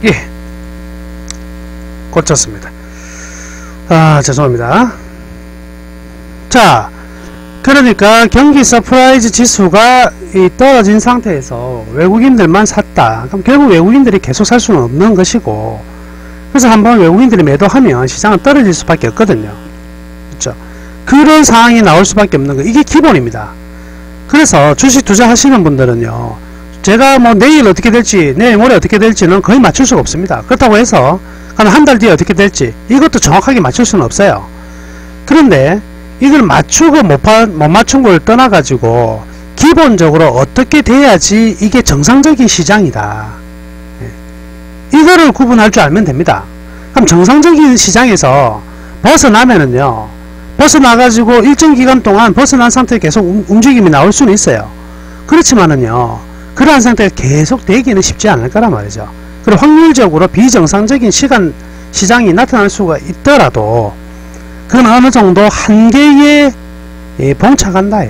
예, 꽂혔습니다. 죄송합니다. 자, 그러니까 경기 서프라이즈 지수가 떨어진 상태에서 외국인들만 샀다. 그럼 결국 외국인들이 계속 살 수는 없는 것이고, 그래서 한번 외국인들이 매도하면 시장은 떨어질 수밖에 없거든요. 그렇죠? 그런 상황이 나올 수밖에 없는 거, 이게 기본입니다. 그래서 주식 투자하시는 분들은요, 제가 뭐 내일 어떻게 될지, 내일 모레 어떻게 될지는 거의 맞출 수가 없습니다. 그렇다고 해서 한 달 뒤에 어떻게 될지 이것도 정확하게 맞출 수는 없어요. 그런데 이걸 맞추고 못 맞춘 걸 떠나 가지고 기본적으로 어떻게 돼야지 이게 정상적인 시장이다, 이거를 구분할 줄 알면 됩니다. 그럼 정상적인 시장에서 벗어나면은요, 벗어나가지고 일정 기간 동안 벗어난 상태에 계속 움직임이 나올 수는 있어요. 그렇지만은요, 그러한 상태가 계속 되기는 쉽지 않을 거란 말이죠. 그리고 확률적으로 비정상적인 시장이 나타날 수가 있더라도 그건 어느 정도 한계에 봉착한다.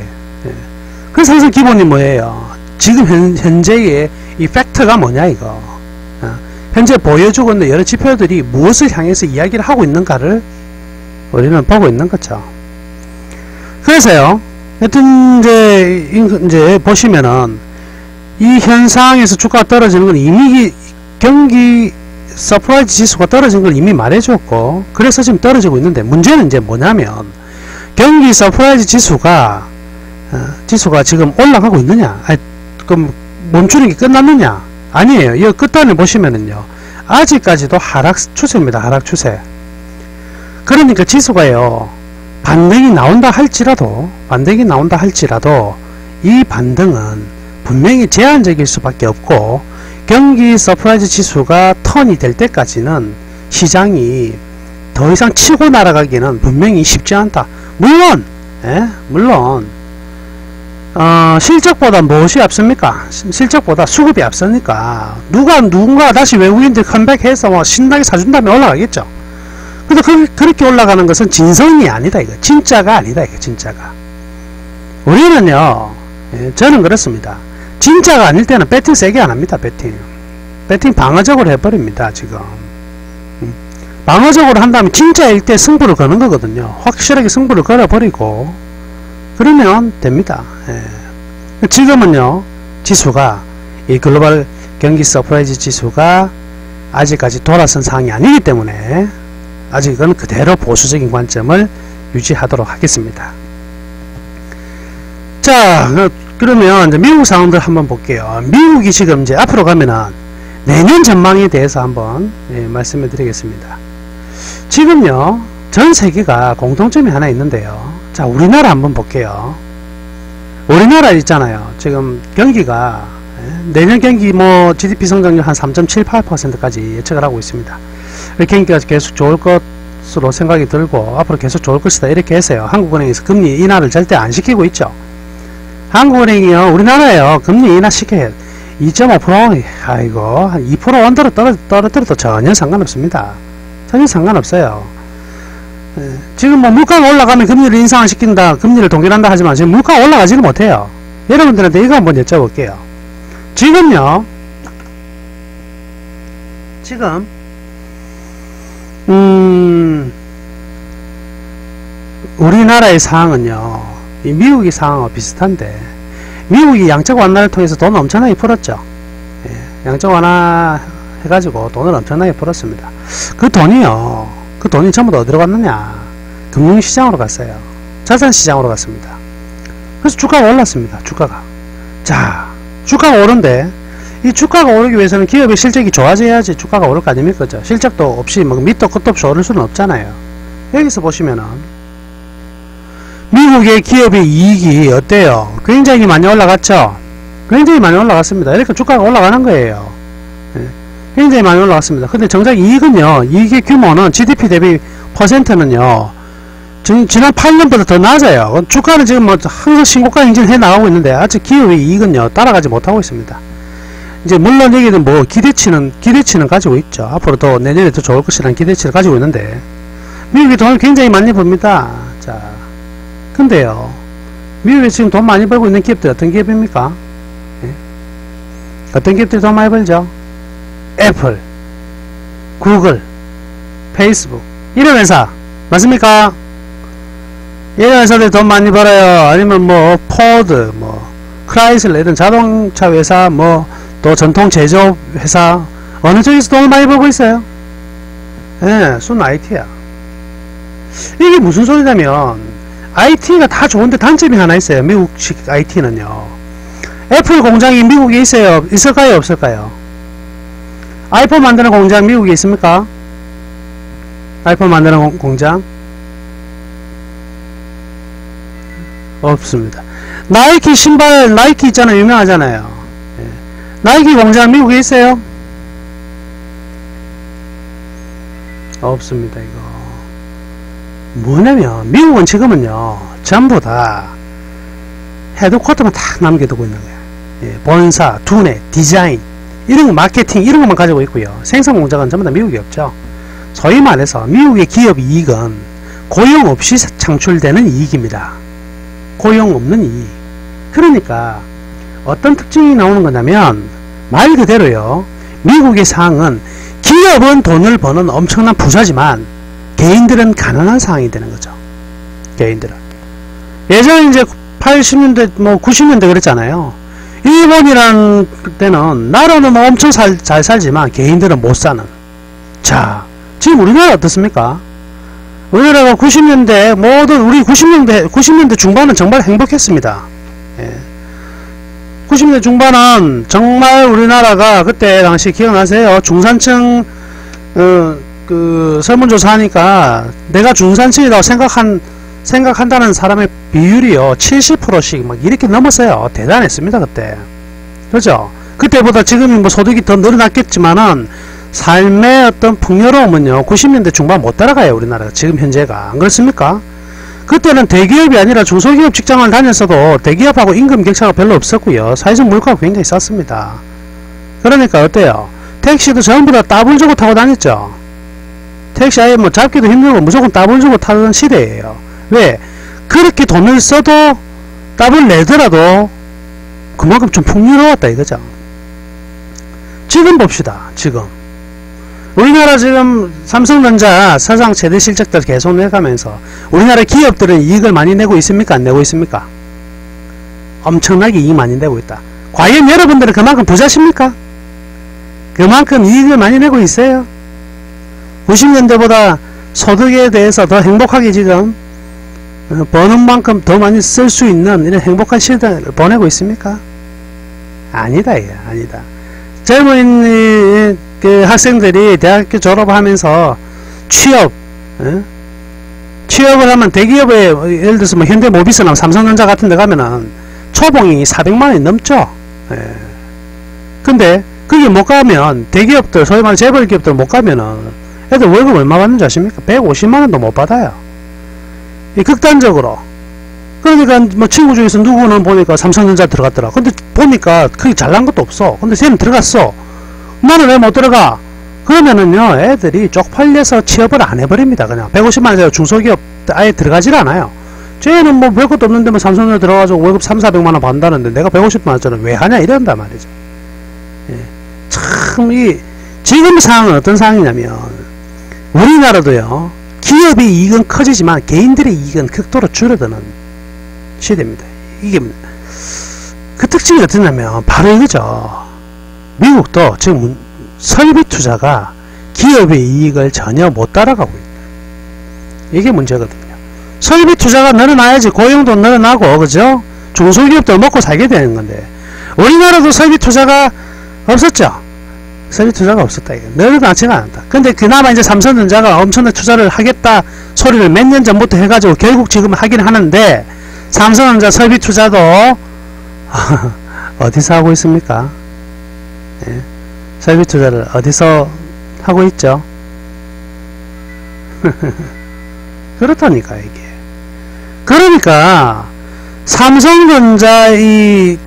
그래서 항상 기본이 뭐예요? 지금 현재의 이 팩터가 뭐냐, 이거. 현재 보여주고 있는 여러 지표들이 무엇을 향해서 이야기를 하고 있는가를 우리는 보고 있는 거죠. 그래서요, 하여튼 이제 보시면은 이 현상에서 주가가 떨어지는 건 이미 경기 서프라이즈 지수가 떨어진 걸 이미 말해줬고, 그래서 지금 떨어지고 있는데, 문제는 이제 뭐냐면 경기 서프라이즈 지수가 지금 올라가고 있느냐, 그럼 멈추는 게 끝났느냐? 아니에요. 이 끝단을 보시면은요, 아직까지도 하락 추세입니다. 하락 추세. 그러니까 지수가요, 반등이 나온다 할지라도 이 반등은 분명히 제한적일 수밖에 없고, 경기 서프라이즈 지수가 턴이 될 때까지는 시장이 더 이상 치고 날아가기는 분명히 쉽지 않다. 물론 실적보다 무엇이 앞섭니까? 실적보다 수급이 앞서니까 누군가 다시 외국인들 컴백해서 뭐 신나게 사준 다음에 올라가겠죠. 근데 그렇게 올라가는 것은 진성이 아니다, 이거. 진짜가 아니다, 이거. 진짜가. 우리는요, 저는 그렇습니다. 진짜가 아닐 때는 배팅 세게 안 합니다. 배팅 방어적으로 해버립니다. 지금 방어적으로 한다면 진짜일 때 승부를 거는 거거든요. 확실하게 승부를 걸어버리고 그러면 됩니다. 지금은요, 지수가, 이 글로벌 경기 서프라이즈 지수가 아직까지 돌아선 상황이 아니기 때문에 아직은 그대로 보수적인 관점을 유지하도록 하겠습니다. 자, 그러면 이제 미국 상황들 한번 볼게요. 미국이 지금 이제 앞으로 가면은 내년 전망에 대해서 한번 말씀을 드리겠습니다. 지금요, 전 세계가 공통점이 하나 있는데요. 자, 우리나라 한번 볼게요. 우리나라 있잖아요. 지금 경기가 내년 경기 뭐 GDP 성장률 한 3.78%까지 예측을 하고 있습니다. 경기가 계속 좋을 것으로 생각이 들고 앞으로 계속 좋을 것이다, 이렇게 해서요, 한국은행에서 금리 인하를 절대 안 시키고 있죠. 한국은행이요, 우리나라에요, 금리 인하 시켜요. 2.5%, 아이고, 한 2% 원대로 떨어뜨려도 전혀 상관없습니다. 전혀 상관없어요. 지금 뭐 물가가 올라가면 금리를 인상을 시킨다, 금리를 동결한다 하지만 지금 물가가 올라가지는 못해요. 여러분들한테 이거 한번 여쭤볼게요. 지금요, 지금 우리나라의 상황은요, 이 미국의 상황과 비슷한데, 미국이 양적 완화를 통해서 돈을 엄청나게 풀었죠. 양적 완화 해가지고 돈을 엄청나게 풀었습니다. 그 돈이 전부 다 어디로 갔느냐? 금융시장으로 갔어요. 자산시장으로 갔습니다. 그래서 주가가 올랐습니다. 주가가. 자, 주가가 오른데, 이 주가가 오르기 위해서는 기업의 실적이 좋아져야지 주가가 오를 거 아닙니까? 그죠? 실적도 없이 뭐 밑도 끝도 없이 오를 수는 없잖아요. 여기서 보시면은 미국의 기업의 이익이 어때요? 굉장히 많이 올라갔죠? 굉장히 많이 올라갔습니다. 이렇게 주가가 올라가는 거예요. 굉장히 많이 올라갔습니다. 근데 정작 이익은요, 이익의 규모는 GDP 대비 퍼센트는요, 지난 8년보다 더 낮아요. 주가는 지금 뭐 항상 신고가 행진해 나가고 있는데 아직 기업의 이익은요, 따라가지 못하고 있습니다. 이제 물론 여기는 뭐 기대치는 가지고 있죠. 앞으로 더 내년에 더 좋을 것이라는 기대치를 가지고 있는데, 미국이 돈을 굉장히 많이 법니다. 자, 근데요, 미국에 지금 돈 많이 벌고 있는 기업들 어떤 기업입니까? 어떤 기업들이 돈 많이 벌죠? 애플, 구글, 페이스북 이런 회사 맞습니까? 이런 회사들이 돈 많이 벌어요. 아니면 뭐 포드, 뭐 크라이슬러 이런 자동차 회사, 뭐 또 전통 제조업 회사 어느 쪽에서 돈을 많이 벌고 있어요? 예, 순 IT야. 이게 무슨 소리냐면 IT가 다 좋은데 단점이 하나 있어요. 미국식 IT는요. 애플 공장이 미국에 있어요? 있을까요? 없을까요? 아이폰 만드는 공장 미국에 있습니까? 아이폰 만드는 공장? 없습니다. 나이키 신발, 나이키 있잖아요. 유명하잖아요. 예. 나이키 공장 미국에 있어요? 없습니다. 이거 뭐냐면 미국은 지금은요 전부 다 헤드쿼터만 딱 남겨두고 있는 거야. 예, 본사, 두뇌, 디자인 이런 거, 마케팅 이런 것만 가지고 있고요. 생산 공장은 전부 다 미국이 없죠. 소위 말해서 미국의 기업 이익은 고용 없이 창출되는 이익입니다. 고용 없는 이익. 그러니까 어떤 특징이 나오는 거냐면 말 그대로요. 미국의 상황은 기업은 돈을 버는 엄청난 부자지만 개인들은 가난한 상황이 되는 거죠. 개인들은. 예전에 이제 80년대 뭐 90년대 그랬잖아요. 일본이라는 때는 나라는 엄청 잘 살지만 개인들은 못 사는. 자, 지금 우리나라 어떻습니까? 우리나라가 90년대 모든 우리 90년대 중반은 정말 행복했습니다. 예. 90년대 중반은 정말 우리나라가 그때 당시 기억나세요? 중산층 그 설문조사하니까 내가 중산층이라고 생각한다는 사람의 비율이요 70%씩 막 이렇게 넘었어요. 대단했습니다 그때. 그렇죠? 그때보다 지금이 뭐 소득이 더 늘어났겠지만은 삶의 어떤 풍요로움은요 90년대 중반 못 따라가요. 우리나라가 지금 현재가. 안 그렇습니까? 그때는 대기업이 아니라 중소기업 직장을 다녔어도 대기업하고 임금 격차가 별로 없었고요. 사회적 물가가 굉장히 쌌습니다. 그러니까 어때요? 택시도 전부 다 따블 주고 타고 다녔죠. 택시 아예 뭐 잡기도 힘들고 무조건 따블 주고 타던 시대예요. 왜? 그렇게 돈을 써도 따블 내더라도 그만큼 좀 풍요로웠다 이거죠. 지금 봅시다. 지금 우리나라 지금 삼성전자 사상 최대 실적들 계속 내가면서 우리나라 기업들은 이익을 많이 내고 있습니까? 안 내고 있습니까? 엄청나게 이익 많이 내고 있다. 과연 여러분들은 그만큼 부자십니까? 그만큼 이익을 많이 내고 있어요? 90년대보다 소득에 대해서 더 행복하게 지금 버는 만큼 더 많이 쓸 수 있는 이런 행복한 시대를 보내고 있습니까? 아니다. 예, 아니다. 젊은 그 학생들이 대학교 졸업하면서 취업을 하면 대기업에 예를 들어서 뭐 현대모비스나 삼성전자 같은 데 가면은 초봉이 400만원이 넘죠. 예. 근데 그게 못 가면 대기업들 소위 말해 재벌기업들 못 가면은 애들 월급 얼마 받는지 아십니까? 150만원도 못 받아요. 이 극단적으로. 그러니까 뭐 친구 중에서 누구는 보니까 삼성전자 들어갔더라. 근데 보니까 그게 잘난 것도 없어. 근데 쟤는 들어갔어. 나는 왜 못 들어가? 그러면은요 애들이 쪽팔려서 취업을 안 해버립니다. 그냥 150만원짜리 중소기업 아예 들어가질 않아요. 쟤는 뭐 별것도 없는데 뭐 삼성전자 들어가서 월급 3,400만원 받는다는데 내가 150만원짜리 왜 하냐 이런단 말이죠. 예. 참 지금 상황은 어떤 상황이냐면 우리나라도요 기업의 이익은 커지지만 개인들의 이익은 극도로 줄어드는 시대입니다. 이게 그 특징이 어떠냐면 바로 이거죠. 미국도 지금 설비 투자가 기업의 이익을 전혀 못 따라가고 있다. 이게 문제거든요. 설비 투자가 늘어나야지 고용도 늘어나고 그죠? 중소기업도 먹고 살게 되는 건데 우리나라도 설비 투자가 없었죠. 설비 투자가 없었다. 이게 늘어나지가 않았다. 근데 그나마 이제 삼성전자가 엄청난 투자를 하겠다 소리를 몇 년 전부터 해가지고 결국 지금 하긴 하는데 삼성전자 설비 투자도 어디서 하고 있습니까? 예? 설비 투자를 어디서 하고 있죠? 그렇다니까 이게. 그러니까 삼성전자 에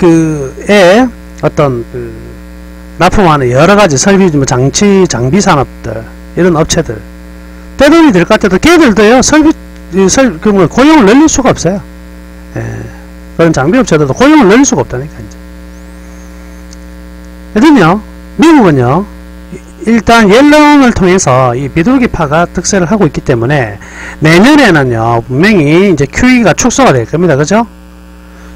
어떤 납품하는 여러가지 설비 장비 산업들 이런 업체들 떼돈이 될 것 같아도 걔들도요 고용을 늘릴 수가 없어요. 예. 그런 장비 업체들도 고용을 늘릴 수가 없다니까 이제. 예전요 미국은요 일단 옐로운을 통해서 이 비둘기파가 특세를 하고 있기 때문에 내년에는요 분명히 이제 QE가 축소가 될 겁니다. 그죠?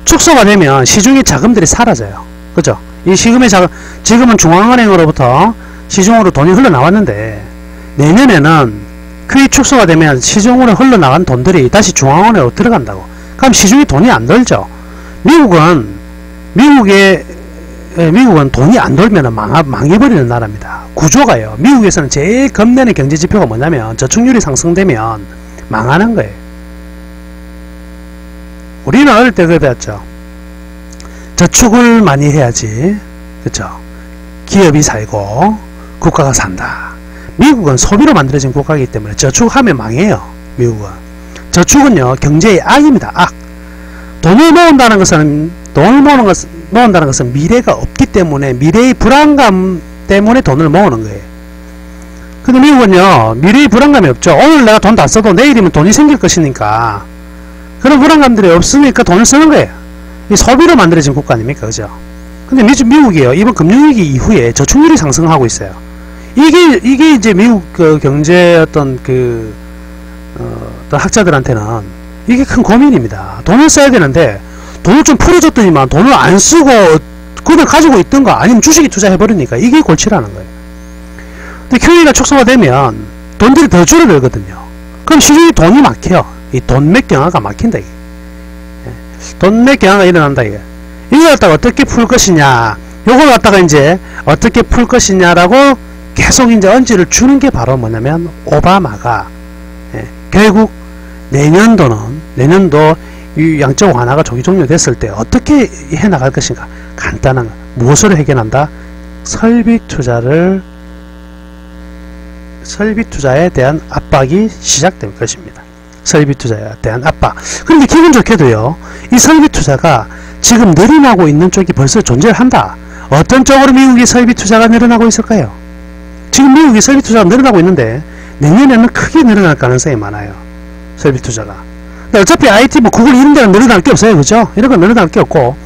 축소가 되면 시중의 자금들이 사라져요. 그죠? 이 시금의 자금, 지금은 중앙은행으로부터 시중으로 돈이 흘러나왔는데 내년에는 QE 축소가 되면 시중으로 흘러나간 돈들이 다시 중앙은행으로 들어간다고. 그럼 시중에 돈이 안 돌죠. 미국은 돈이 안 돌면 망해버리는 나라입니다. 구조가요. 미국에서는 제일 겁내는 경제지표가 뭐냐면 저축률이 상승되면 망하는 거예요. 우리는 어릴 때 그래 배웠죠. 저축을 많이 해야지. 그쵸? 기업이 살고 국가가 산다. 미국은 소비로 만들어진 국가이기 때문에 저축하면 망해요. 미국은. 저축은요 경제의 악입니다. 악. 돈을 모은다는 것은 미래가 없기 때문에 미래의 불안감 때문에 돈을 모으는 거예요. 근데 미국은요 미래의 불안감이 없죠. 오늘 내가 돈 다 써도 내일이면 돈이 생길 것이니까 그런 불안감들이 없으니까 돈을 쓰는 거예요. 이 소비로 만들어진 국가 아닙니까? 그죠? 근데 미국이요 이번 금융위기 이후에 저축률이 상승하고 있어요. 이게 이제 미국 그 경제 어떤 학자들한테는 이게 큰 고민입니다. 돈을 써야 되는데 돈을 좀 풀어줬더니만 돈을 안 쓰고 그걸 가지고 있던가 아니면 주식에 투자해버리니까 이게 골치라는 거예요. 근데 QE가 축소가 되면 돈들이 더 줄어들거든요. 그럼 시중에 돈이 막혀요. 이 돈맥 경화가 막힌다 이게. 돈맥 경화가 일어난다 이게. 이걸 갖다가 어떻게 풀 것이냐, 요걸 갖다가 이제 어떻게 풀 것이냐라고 계속 이제 언지를 주는 게 바로 뭐냐면 오바마가 결국 내년도 이 양적 완화가 조기 종료됐을 때 어떻게 해나갈 것인가. 간단한 무엇으로 해결한다? 설비 투자에 대한 압박이 시작될 것입니다. 설비 투자에 대한 압박. 그런데 기분 좋게도요 이 설비 투자가 지금 늘어나고 있는 쪽이 벌써 존재를 한다. 어떤 쪽으로 미국의 설비 투자가 늘어나고 있을까요? 지금 미국의 설비 투자가 늘어나고 있는데 내년에는 크게 늘어날 가능성이 많아요. 설비 투자가. 어차피 IT 뭐 구글 이런 데는 늘어날 게 없어요. 그죠? 이런 건 늘어날 게 없고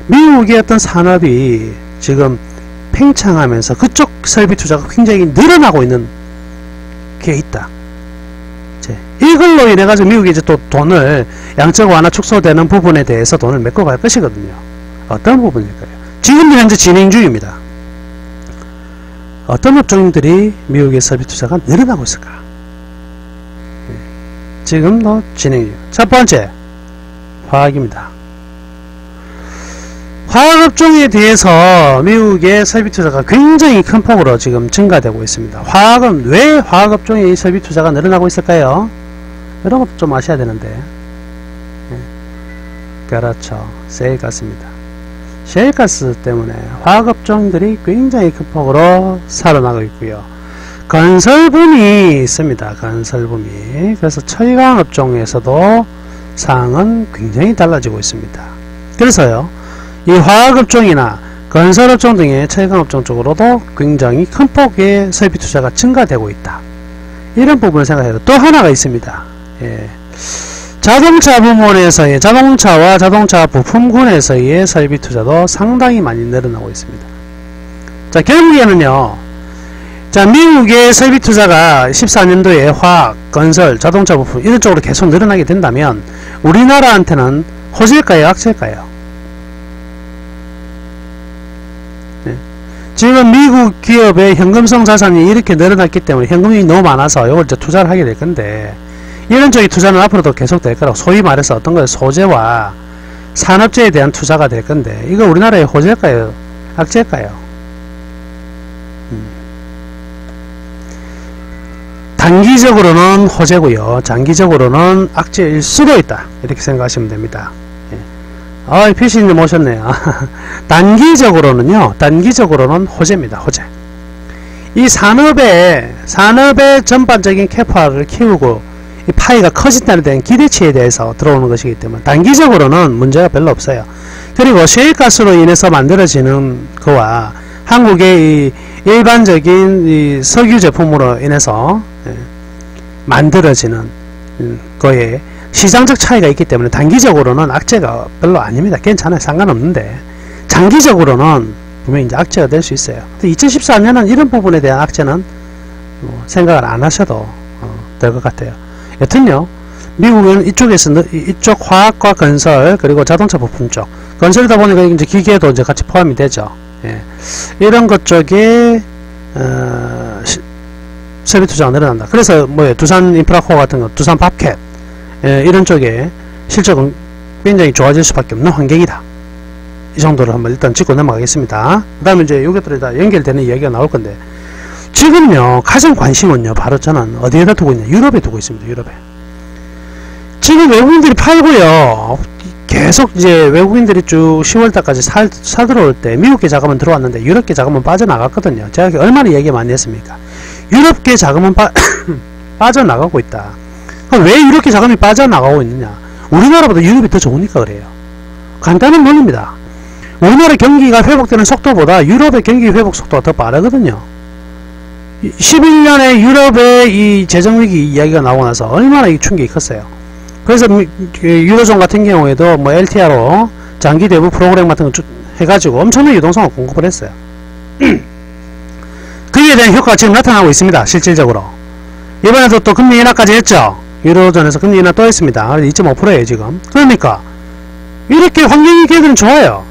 미국의 어떤 산업이 지금 팽창하면서 그쪽 설비 투자가 굉장히 늘어나고 있는 게 있다. 이걸로 인해 가지고 미국이 이제 또 돈을 양적 완화 축소되는 부분에 대해서 돈을 메꿔 갈 것이거든요. 어떤 부분일까요? 지금도 현재 진행 중입니다. 어떤 업종들이 미국의 설비 투자가 늘어나고 있을까? 지금도 진행 중. 첫 번째, 화학입니다. 화학업종에 대해서 미국의 설비 투자가 굉장히 큰 폭으로 지금 증가되고 있습니다. 화학은 왜 화학업종의 설비 투자가 늘어나고 있을까요? 이런 것도 좀 아셔야 되는데. 그렇죠. 셰일가스입니다. 셰일가스 때문에 화학업종들이 굉장히 큰 폭으로 살아나고 있고요. 건설붐이 있습니다. 건설붐이. 그래서 철강업종에서도 상황은 굉장히 달라지고 있습니다. 그래서요 이 화학업종이나 건설업종 등의 철강업종 쪽으로도 굉장히 큰 폭의 설비 투자가 증가되고 있다. 이런 부분을 생각해도 또 하나가 있습니다. 자동차 부문에서의 자동차와 자동차 부품군에서의 설비 투자도 상당히 많이 늘어나고 있습니다. 자, 결국에는요, 자, 미국의 설비 투자가 14년도에 화학, 건설, 자동차 부품 이런 쪽으로 계속 늘어나게 된다면 우리나라한테는 호재일까요? 악재일까요? 지금 미국 기업의 현금성 자산이 이렇게 늘어났기 때문에 현금이 너무 많아서 이걸 이제 투자를 하게 될 건데 이런 쪽의 투자는 앞으로도 계속 될 거라고. 소위 말해서 어떤 거예요? 소재와 산업재에 대한 투자가 될 건데 이거 우리나라의 호재일까요? 악재일까요? 단기적으로는 호재고요. 장기적으로는 악재일 수도 있다. 이렇게 생각하시면 됩니다. 피시님 오셨네요. 단기적으로는 호재입니다. 호재. 이 산업의 전반적인 캐파를 키우고 이 파이가 커진다는 데는 기대치에 대해서 들어오는 것이기 때문에 단기적으로는 문제가 별로 없어요. 그리고 셰일가스로 인해서 만들어지는 거와 한국의 이 일반적인 이 석유 제품으로 인해서 만들어지는 거에 시장적 차이가 있기 때문에 단기적으로는 악재가 별로 아닙니다. 괜찮아요. 상관없는데 장기적으로는 분명히 이제 악재가 될 수 있어요. 2014년은 이런 부분에 대한 악재는 생각을 안 하셔도 될 것 같아요. 여튼요, 미국은 이쪽에서 이쪽 화학과 건설 그리고 자동차 부품 쪽 건설이다 보니까 이제 기계도 이제 같이 포함이 되죠. 예. 이런 것 쪽에 설비 투자가 늘어난다. 그래서 뭐 두산 인프라코어 같은 거, 두산 밥캣 이런 쪽에 실적은 굉장히 좋아질 수밖에 없는 환경이다. 이 정도를 한번 일단 짚고 넘어가겠습니다. 그 다음에 이제 요것들이 다 연결되는 이야기가 나올 건데, 지금요 가장 관심은요 바로 저는 어디에다 두고 있냐, 유럽에 두고 있습니다. 유럽에 지금 외국인들이 팔고요, 계속 이제 외국인들이 쭉 10월달까지 사들어올 때 미국계 자금은 들어왔는데 유럽계 자금은 빠져나갔거든요. 제가 얼마나 얘기 많이 했습니까? 유럽계 자금은 빠져나가고 있다. 그럼 왜 유럽계 자금이 빠져나가고 있느냐? 우리나라보다 유럽이 더 좋으니까 그래요. 간단한 논리입니다. 우리나라 경기가 회복되는 속도보다 유럽의 경기 회복 속도가 더 빠르거든요. 11년에 유럽의 이 재정위기 이야기가 나오고 나서 얼마나 이 충격이 컸어요. 그래서 유로존 같은 경우에도 뭐 LTR로 장기 대부 프로그램 같은 거 해가지고 엄청난 유동성을 공급을 했어요. 그에 대한 효과가 지금 나타나고 있습니다. 실질적으로. 이번에도 또 금리 인하까지 했죠. 유로존에서 금리 인하 또 했습니다. 2.5%예요 지금. 그러니까 이렇게 환경이 걔들은 좋아요.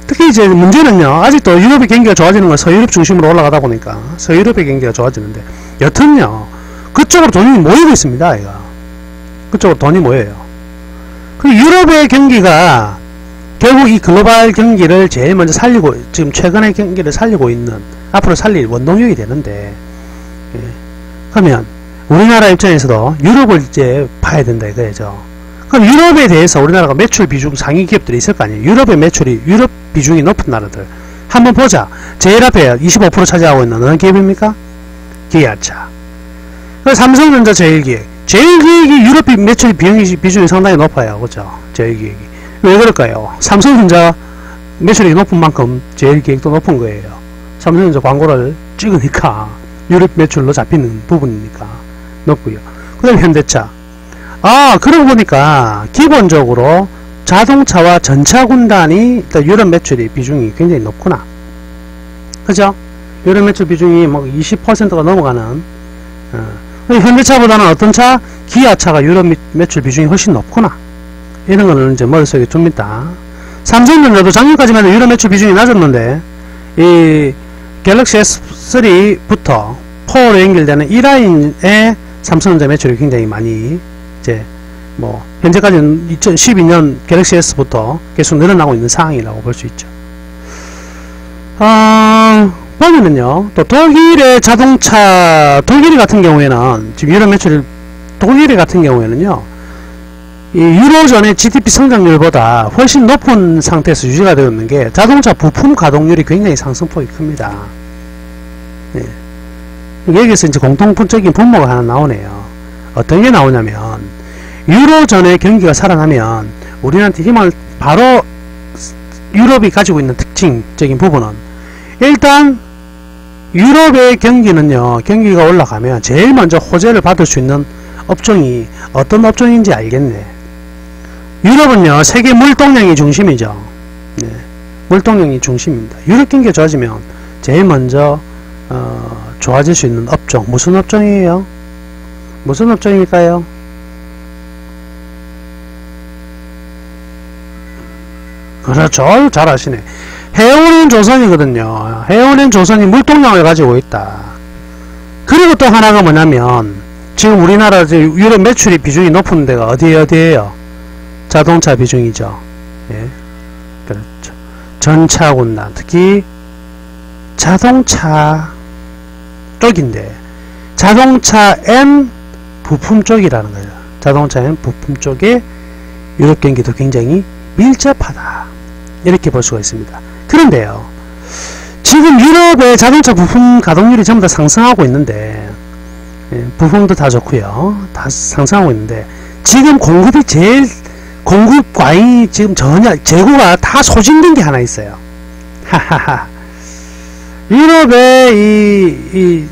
특히 이제 문제는요, 아직도 유럽의 경기가 좋아지는 건 서유럽 중심으로 올라가다 보니까 서유럽의 경기가 좋아지는데, 여튼요 그쪽으로 돈이 모이고 있습니다. 얘가 그쪽으로 돈이 모여요. 그 유럽의 경기가 결국 이 글로벌 경기를 제일 먼저 살리고, 지금 최근의 경기를 살리고 있는, 앞으로 살릴 원동력이 되는데, 예. 그러면 우리나라 입장에서도 유럽을 이제 봐야 된다 이거죠. 그럼 유럽에 대해서 우리나라가 매출 비중 상위 기업들이 있을 거 아니에요. 유럽의 매출이, 유럽 비중이 높은 나라들 한번 보자. 제일 앞에 25% 차지하고 있는 어느 기업입니까? 기아차. 삼성전자, 제일기획. 제일기획이 유럽 매출 비중이 상당히 높아요. 그죠? 제일기획이. 왜 그럴까요? 삼성전자 매출이 높은 만큼 제일기획도 높은 거예요. 삼성전자 광고를 찍으니까 유럽 매출로 잡히는 부분이니까 높고요. 그 다음에 현대차. 그러고 보니까 기본적으로 자동차와 전차 군단이 유럽 매출이 비중이 굉장히 높구나. 그죠? 유럽 매출 비중이 뭐 20%가 넘어가는, 현대차보다는 어떤 차? 기아차가 유럽 매출 비중이 훨씬 높구나. 이런 거는 이제 머릿속에 둡니다. 삼성전자도 작년까지만 해도 유럽 매출 비중이 낮았는데, 이 갤럭시 S3부터 4로 연결되는 이 라인에 삼성전자 매출이 굉장히 많이, 이제 뭐 현재까지는 2012년 갤럭시 S부터 계속 늘어나고 있는 상황이라고 볼 수 있죠. 보면은요, 또 독일의 자동차, 독일 같은 경우에는 지금 유럽 매출이, 독일 같은 경우에는요, 이 유로존의 GDP 성장률보다 훨씬 높은 상태에서 유지가 되어 있는 게 자동차 부품 가동률이 굉장히 상승폭이 큽니다. 네. 여기서 이제 공통적인 분모가 하나 나오네요. 어떤 게 나오냐면, 유로존의 경기가 살아나면 우리한테 힘을, 바로 유럽이 가지고 있는 특징적인 부분은, 일단 유럽의 경기는요, 경기가 올라가면 제일 먼저 호재를 받을 수 있는 업종이 어떤 업종인지 알겠네. 유럽은요 세계 물동량이 중심이죠. 네, 물동량이 중심입니다. 유럽 경기가 좋아지면 제일 먼저 좋아질 수 있는 업종, 무슨 업종이에요? 무슨 업종일까요? 그렇죠, 잘 아시네. 해운행 조선이거든요. 해운행 조선이 물동량을 가지고 있다. 그리고 또 하나가 뭐냐면, 지금 우리나라 유럽 매출이 비중이 높은 데가 어디에요? 자동차 비중이죠. 예, 그렇죠. 전차 군단, 특히 자동차 쪽인데, 자동차 N 부품 쪽이라는 거예요. 자동차 N 부품 쪽에 유럽 경기도 굉장히 밀접하다, 이렇게 볼 수가 있습니다. 그런데요, 지금 유럽의 자동차 부품 가동률이 전부 다 상승하고 있는데, 예, 부품도 다 좋고요, 다 상승하고 있는데, 지금 공급 과잉이 지금 전혀, 재고가 다 소진된 게 하나 있어요. 하하하. 유럽의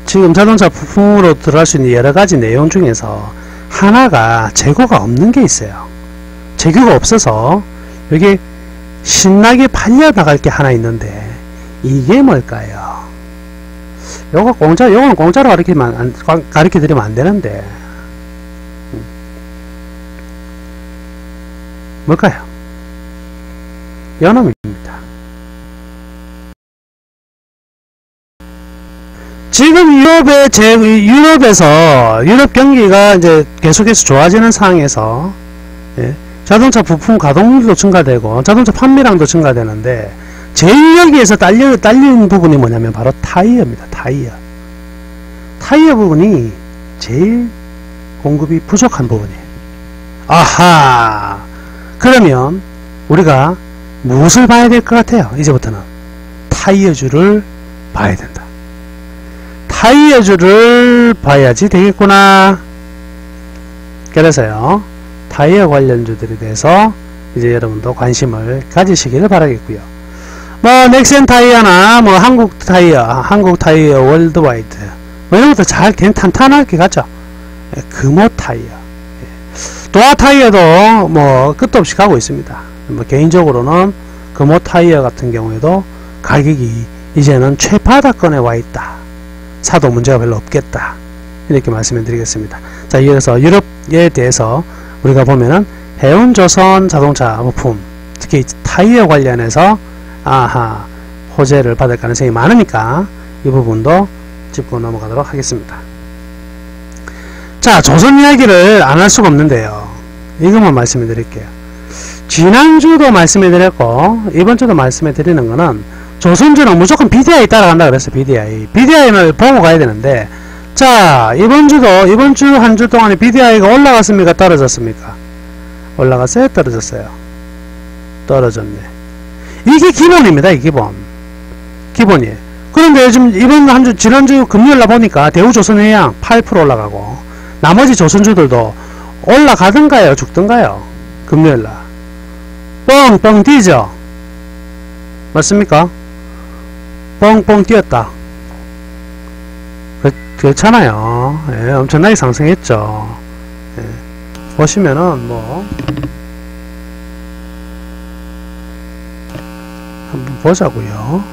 지금 자동차 부품으로 들어갈 수 있는 여러가지 내용 중에서 하나가 재고가 없는 게 있어요. 재고가 없어서 여기 신나게 팔려나갈 게 하나 있는데 이게 뭘까요? 요거는 공짜로 가르쳐드리면 안 되는데 뭘까요? 연음입니다. 지금 유럽에서 유럽 경기가 이제 계속해서 좋아지는 상황에서 예, 자동차 부품 가동률도 증가되고 자동차 판매량도 증가되는데 제일 여기에서 딸리는 부분이 뭐냐면 바로 타이어입니다. 타이어 부분이 제일 공급이 부족한 부분이에요. 아하, 그러면 우리가 무엇을 봐야 될 것 같아요? 이제부터는 타이어주를 봐야 된다. 타이어주를 봐야지 되겠구나. 그래서요, 타이어 관련주들에 대해서 이제 여러분도 관심을 가지시기를 바라겠고요. 뭐 넥센 타이어나 뭐 한국 타이어 월드와이드 뭐 이런 것도 잘 탄탄하게 가죠. 금호 타이어, 도화 타이어도 뭐 끝도 없이 가고 있습니다. 뭐 개인적으로는 금호 타이어 같은 경우에도 가격이 이제는 최바닥권에 와 있다. 사도 문제가 별로 없겠다. 이렇게 말씀을 드리겠습니다. 자, 이어서 유럽에 대해서 우리가 보면은 해운조선 자동차 부품, 특히 타이어 관련해서 호재를 받을 가능성이 많으니까 이 부분도 짚고 넘어가도록 하겠습니다. 자, 조선 이야기를 안 할 수가 없는데요. 이것만 말씀해 드릴게요. 지난주도 말씀해 드렸고 이번주도 말씀해 드리는 거는 조선주는 무조건 BDI 따라간다 그랬어요. BDI를 보고 가야 되는데, 자, 이번주 한 주 동안에 BDI가 올라갔습니까? 떨어졌습니까? 올라갔어요? 떨어졌어요? 떨어졌네. 이게 기본입니다. 이 기본이에요. 그런데 요즘 이번 한 주, 지난주 금요일날 보니까 대우조선해양 8% 올라가고 나머지 조선주들도 올라가든가요? 죽든가요? 금요일날 뻥뻥 뛰죠? 맞습니까? 뻥뻥 뛰었다. 그렇잖아요. 예, 엄청나게 상승했죠. 예, 보시면은 뭐 한번 보자고요.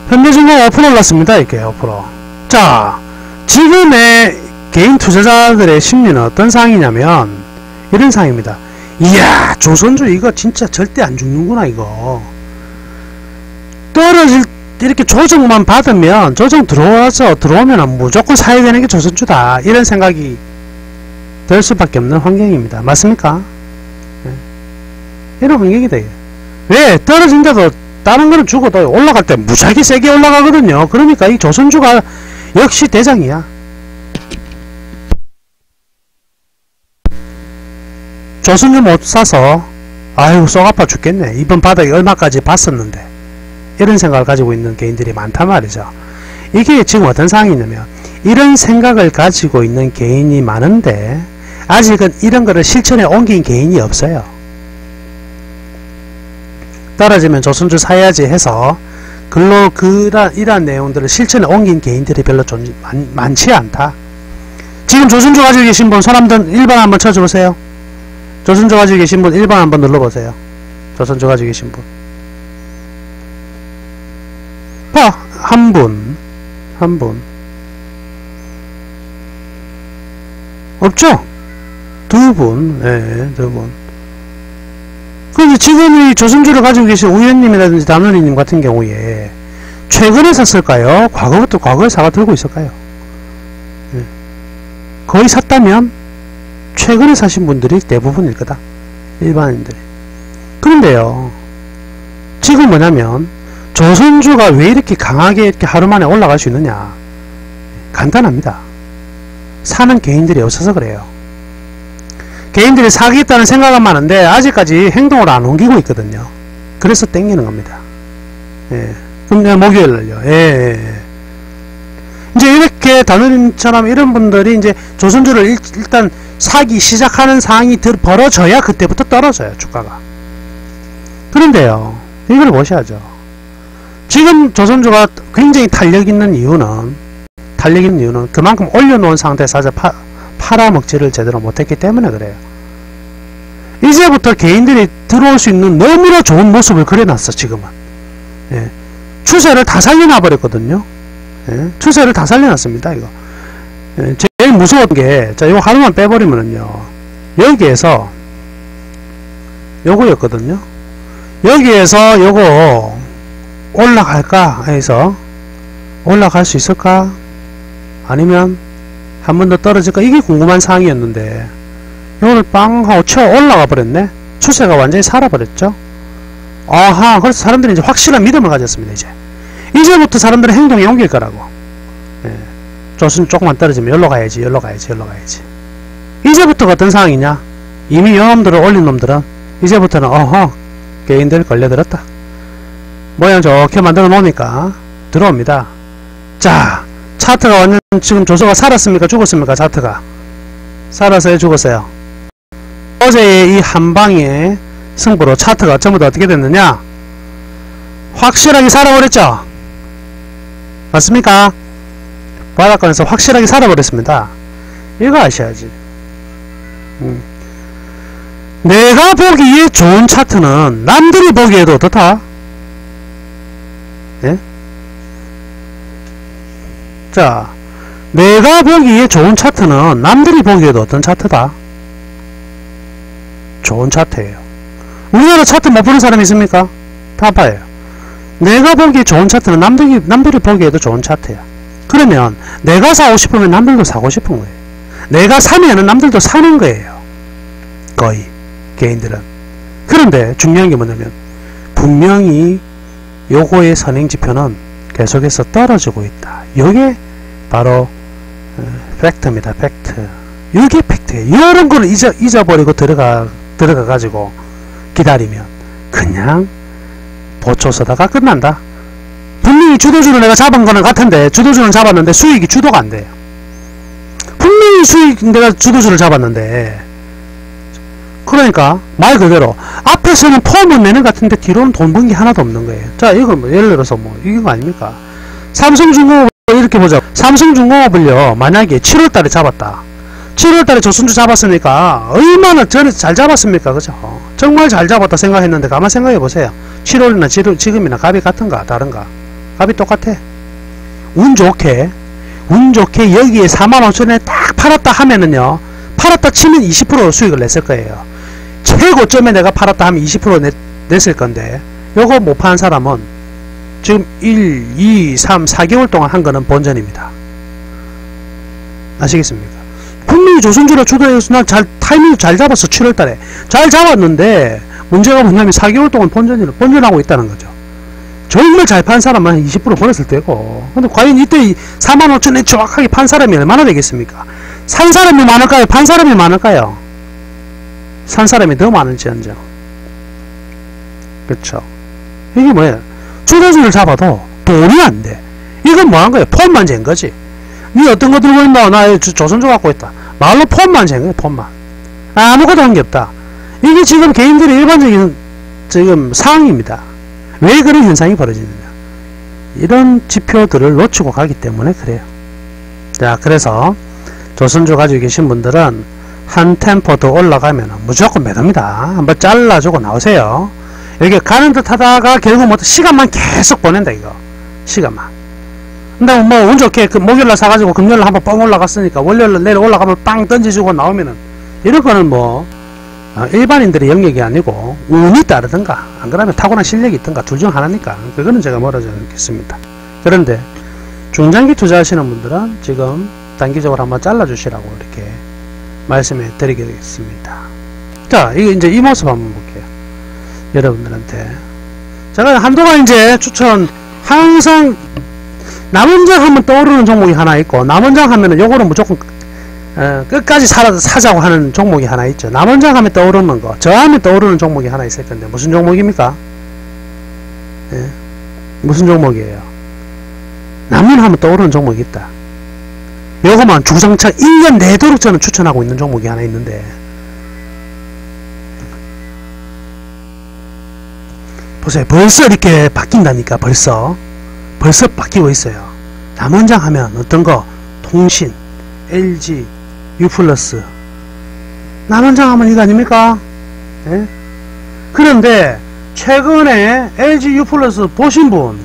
현대중공 5% 올랐습니다. 이렇게 5%. 자, 지금의 개인 투자자들의 심리는 어떤 상황이냐면 이런 상황입니다. 이야, 조선주 이거 진짜 절대 안 죽는구나. 이거 떨어질 이렇게 조정만 받으면 조정 들어오면 무조건 사야 되는 게 조선주다, 이런 생각이 될 수밖에 없는 환경입니다. 맞습니까? 네. 이런 환경이 돼요. 왜? 떨어진데도 다른 거는 죽어도 올라갈 때 무지하게 세게 올라가거든요. 그러니까 이 조선주가 역시 대장이야. 조선주 못 사서 아이고 속 아파 죽겠네, 이번 바닥에 얼마까지 봤었는데, 이런 생각을 가지고 있는 개인들이 많단 말이죠. 이게 지금 어떤 상황이냐면 이런 생각을 가지고 있는 개인이 많은데 아직은 이런 거를 실천에 옮긴 개인이 없어요. 떨어지면 조선주 사야지 해서 이러한 내용들을 실천에 옮긴 개인들이 별로 많지 않다. 지금 조선주 가지고 계신 분 손 한번 1번 한번 쳐줘보세요. 조선주 가지고 계신 분 1번 한번 눌러보세요. 조선주 가지고 계신 분. 한 분. 없죠? 두 분. 예, 두 분. 그런데 지금 이 조선주를 가지고 계신 우현님이라든지 다누리님 같은 경우에 최근에 샀을까요? 과거에 사가 들고 있을까요? 예. 거의 샀다면 최근에 사신 분들이 대부분일 거다. 일반인들이. 그런데요, 지금 뭐냐면 조선주가 왜 이렇게 강하게 이렇게 하루 만에 올라갈 수 있느냐? 간단합니다. 사는 개인들이 없어서 그래요. 개인들이 사겠다는 생각은 많은데 아직까지 행동으로 안 옮기고 있거든요. 그래서 땡기는 겁니다. 예. 그럼 목요일날요. 예. 이제 이렇게 다누님처럼 이런 분들이 이제 조선주를 일단 사기 시작하는 상황이 벌어져야 그때부터 떨어져요, 주가가. 그런데요, 이걸 보셔야죠. 지금 조선주가 굉장히 탄력 있는 이유는 그만큼 올려놓은 상태에서 팔아먹지를 제대로 못했기 때문에 그래요. 이제부터 개인들이 들어올 수 있는 너무나 좋은 모습을 그려놨어 지금은. 예. 추세를 다 살려놔 버렸거든요. 예. 추세를 다 살려놨습니다 이거. 예. 제일 무서운 게, 자, 이거 하루만 빼버리면은요, 여기에서 요거였거든요. 여기에서 요거 올라갈까 해서 올라갈 수 있을까? 아니면 한 번 더 떨어질까? 이게 궁금한 사항이었는데 이거를 빵 하고 쳐 올라가 버렸네. 추세가 완전히 살아버렸죠. 아하, 그래서 사람들이 이제 확실한 믿음을 가졌습니다. 이제부터 사람들의 행동이 옮길 거라고. 예. 조금만 떨어지면 여기로 가야지, 여기로 가야지, 여기로 가야지. 이제부터가 어떤 상황이냐? 이미 요놈들을 올린 놈들은 이제부터는 어허, 개인들 걸려들었다. 모양 좋게 만들어 놓으니까 들어옵니다. 자, 차트가 완전 지금 조서가 살았습니까? 죽었습니까? 차트가 살았어요? 죽었어요? 어제의 이 한방의 승부로 차트가 전부 다 어떻게 됐느냐? 확실하게 살아버렸죠? 맞습니까? 바닥권에서 확실하게 살아버렸습니다. 이거 아셔야지. 내가 보기에 좋은 차트는 남들이 보기에도 어떻다? 예? 자, 내가 보기에 좋은 차트는 남들이 보기에도 어떤 차트다? 좋은 차트예요. 우리나라 차트 못 보는 사람이 있습니까? 다 봐요. 내가 보기에 좋은 차트는 남들이 보기에도 좋은 차트야. 그러면 내가 사고 싶으면 남들도 사고 싶은 거예요. 내가 사면은 남들도 사는 거예요. 거의 개인들은. 그런데 중요한 게 뭐냐면 분명히 요거의 선행지표는 계속해서 떨어지고 있다. 요게 바로 팩트입니다. 팩트. 요게 팩트예요. 이런 거를 잊어버리고 들어가가지고 기다리면 그냥 보초서다가 끝난다. 분명히 주도주를 내가 잡은 거는 같은데 주도주는 잡았는데 수익이 주도가 안 돼요. 분명히 내가 주도주를 잡았는데, 그러니까 말 그대로 앞에서는 폼은 내는 것 같은데 뒤로는 돈 번 게 하나도 없는 거예요. 자, 이건 뭐 예를 들어서 뭐 이거 아닙니까? 삼성중공업을 이렇게 보자. 삼성중공업을요, 만약에 7월달에 잡았다. 7월달에 조선주 잡았으니까 얼마나 전에 잘 잡았습니까? 그죠? 정말 잘 잡았다 생각했는데 가만 생각해 보세요. 7월이나 지금이나 값이 같은가 다른가? 값이 똑같아. 운 좋게 여기에 45,000원에 딱 팔았다 하면은요, 팔았다 치면 20% 수익을 냈을 거예요. 최고점에 내가 팔았다 하면 20% 냈을 건데, 요거 못 파는 사람은 지금 1, 2, 3, 4개월 동안 한 거는 본전입니다. 아시겠습니까? 분명히 조선주로 주도해서 난 타이밍 잘 잡았어. 7월달에 잘 잡았는데 문제가 뭐냐면 4개월 동안 본전하고 있다는 거죠. 정말 잘 판 사람은 20% 벌었을 때고, 근데 과연 이때 45,000원에 정확하게 판 사람이 얼마나 되겠습니까? 산 사람이 많을까요? 판 사람이 많을까요? 산 사람이 더 많은지언정. 그쵸? 이게 뭐예요? 주도주를 잡아도 돈이 안 돼. 이건 뭐 한 거예요? 폼만 잰 거지. 니 어떤 거 들고 있나? 나 조선주 갖고 있다. 말로 폼만 잰 거예요, 폼만. 아무것도 한 게 없다. 이게 지금 개인들의 일반적인 지금 상황입니다. 왜 그런 현상이 벌어지느냐? 이런 지표들을 놓치고 가기 때문에 그래요. 자, 그래서 조선주 가지고 계신 분들은 한 템포 더 올라가면 무조건 매도입니다. 한번 잘라주고 나오세요. 여기 가는 듯 하다가 결국 뭐 시간만 계속 보낸다, 이거. 시간만. 근데 뭐 운 좋게 그 목요일날 사가지고 금요일날 한번 뻥 올라갔으니까 월요일날 내일 올라가면 빵 던지주고 나오면은, 이런 거는 뭐 일반인들의 영역이 아니고 운이 따르든가 안 그러면 타고난 실력이 있든가 둘 중 하나니까 그거는 제가 뭐라 적겠습니다. 그런데 중장기 투자하시는 분들은 지금 단기적으로 한번 잘라 주시라고 이렇게 말씀해 드리겠습니다. 자, 이거 이제 이 모습 한번 볼게요. 여러분들한테 제가 한동안 이제 추천, 항상 남원장 하면 떠오르는 종목이 하나 있고, 남원장 하면은 요거는 무조건 끝까지 사자고 하는 종목이 하나 있죠. 남원장 하면 떠오르는 거, 저 하면 떠오르는 종목이 하나 있을 건데 무슨 종목입니까? 예? 무슨 종목이에요? 남원 하면 떠오르는 종목이 있다. 요거만 주상차 1년 내도록 저는 추천하고 있는 종목이 하나 있는데, 보세요. 벌써 이렇게 바뀐다니까. 벌써 바뀌고 있어요. 남원장 하면 어떤 거? 통신, LG, U 플러스. 남원장 하면 이거 아닙니까? 예? 그런데 최근에 LG U 플러스 보신 분,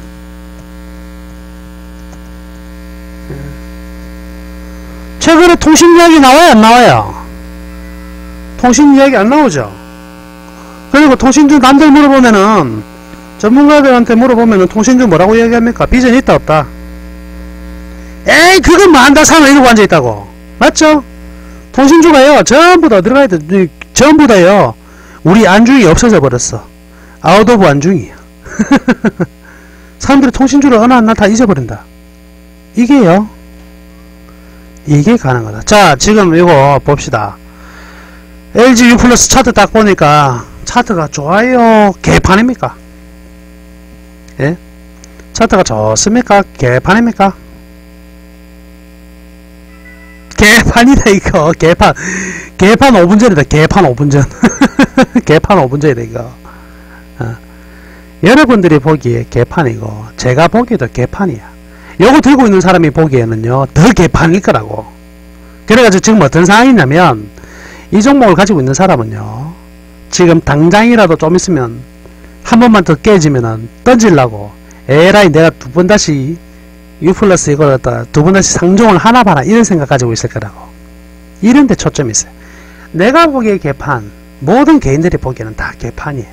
최근에 통신 이야기 나와요, 안 나와요? 통신 이야기 안 나오죠? 그리고 통신주 남들 물어보면은, 전문가들한테 물어보면은 통신주 뭐라고 이야기합니까? 비전 있다 없다? 에이 그건 뭐 한다 상을 이러고 앉아있다고. 맞죠? 통신주가요 전부 다 들어가야 돼. 전부 다요 우리 안중이 없어져 버렸어. 아웃 오브 안중이야. 사람들이 통신주를 어느 날 다 잊어버린다. 이게요, 이게 가능하다. 자, 지금 이거 봅시다. LG U 플러스 차트 딱 보니까 차트가 좋아요, 개판입니까? 예? 차트가 좋습니까? 개판입니까? 개판이다 이거. 개판 5분 전이다. 개판 5분 전. 개판 5분 전이다 이거. 여러분들이 보기에 개판이고 제가 보기에도 개판이야. 요거 들고 있는 사람이 보기에는요 더 개판일 거라고. 그래가지고 지금 어떤 상황이냐면, 이 종목을 가지고 있는 사람은요 지금 당장이라도 좀 있으면 한 번만 더 깨지면은 던질라고, 에라이 내가 두 번 다시 U 플러스 이걸 갖다 두 번 다시 상종을 하나 봐라 이런 생각 가지고 있을 거라고. 이런 데 초점이 있어요. 내가 보기에 개판, 모든 개인들이 보기에는 다 개판이에요.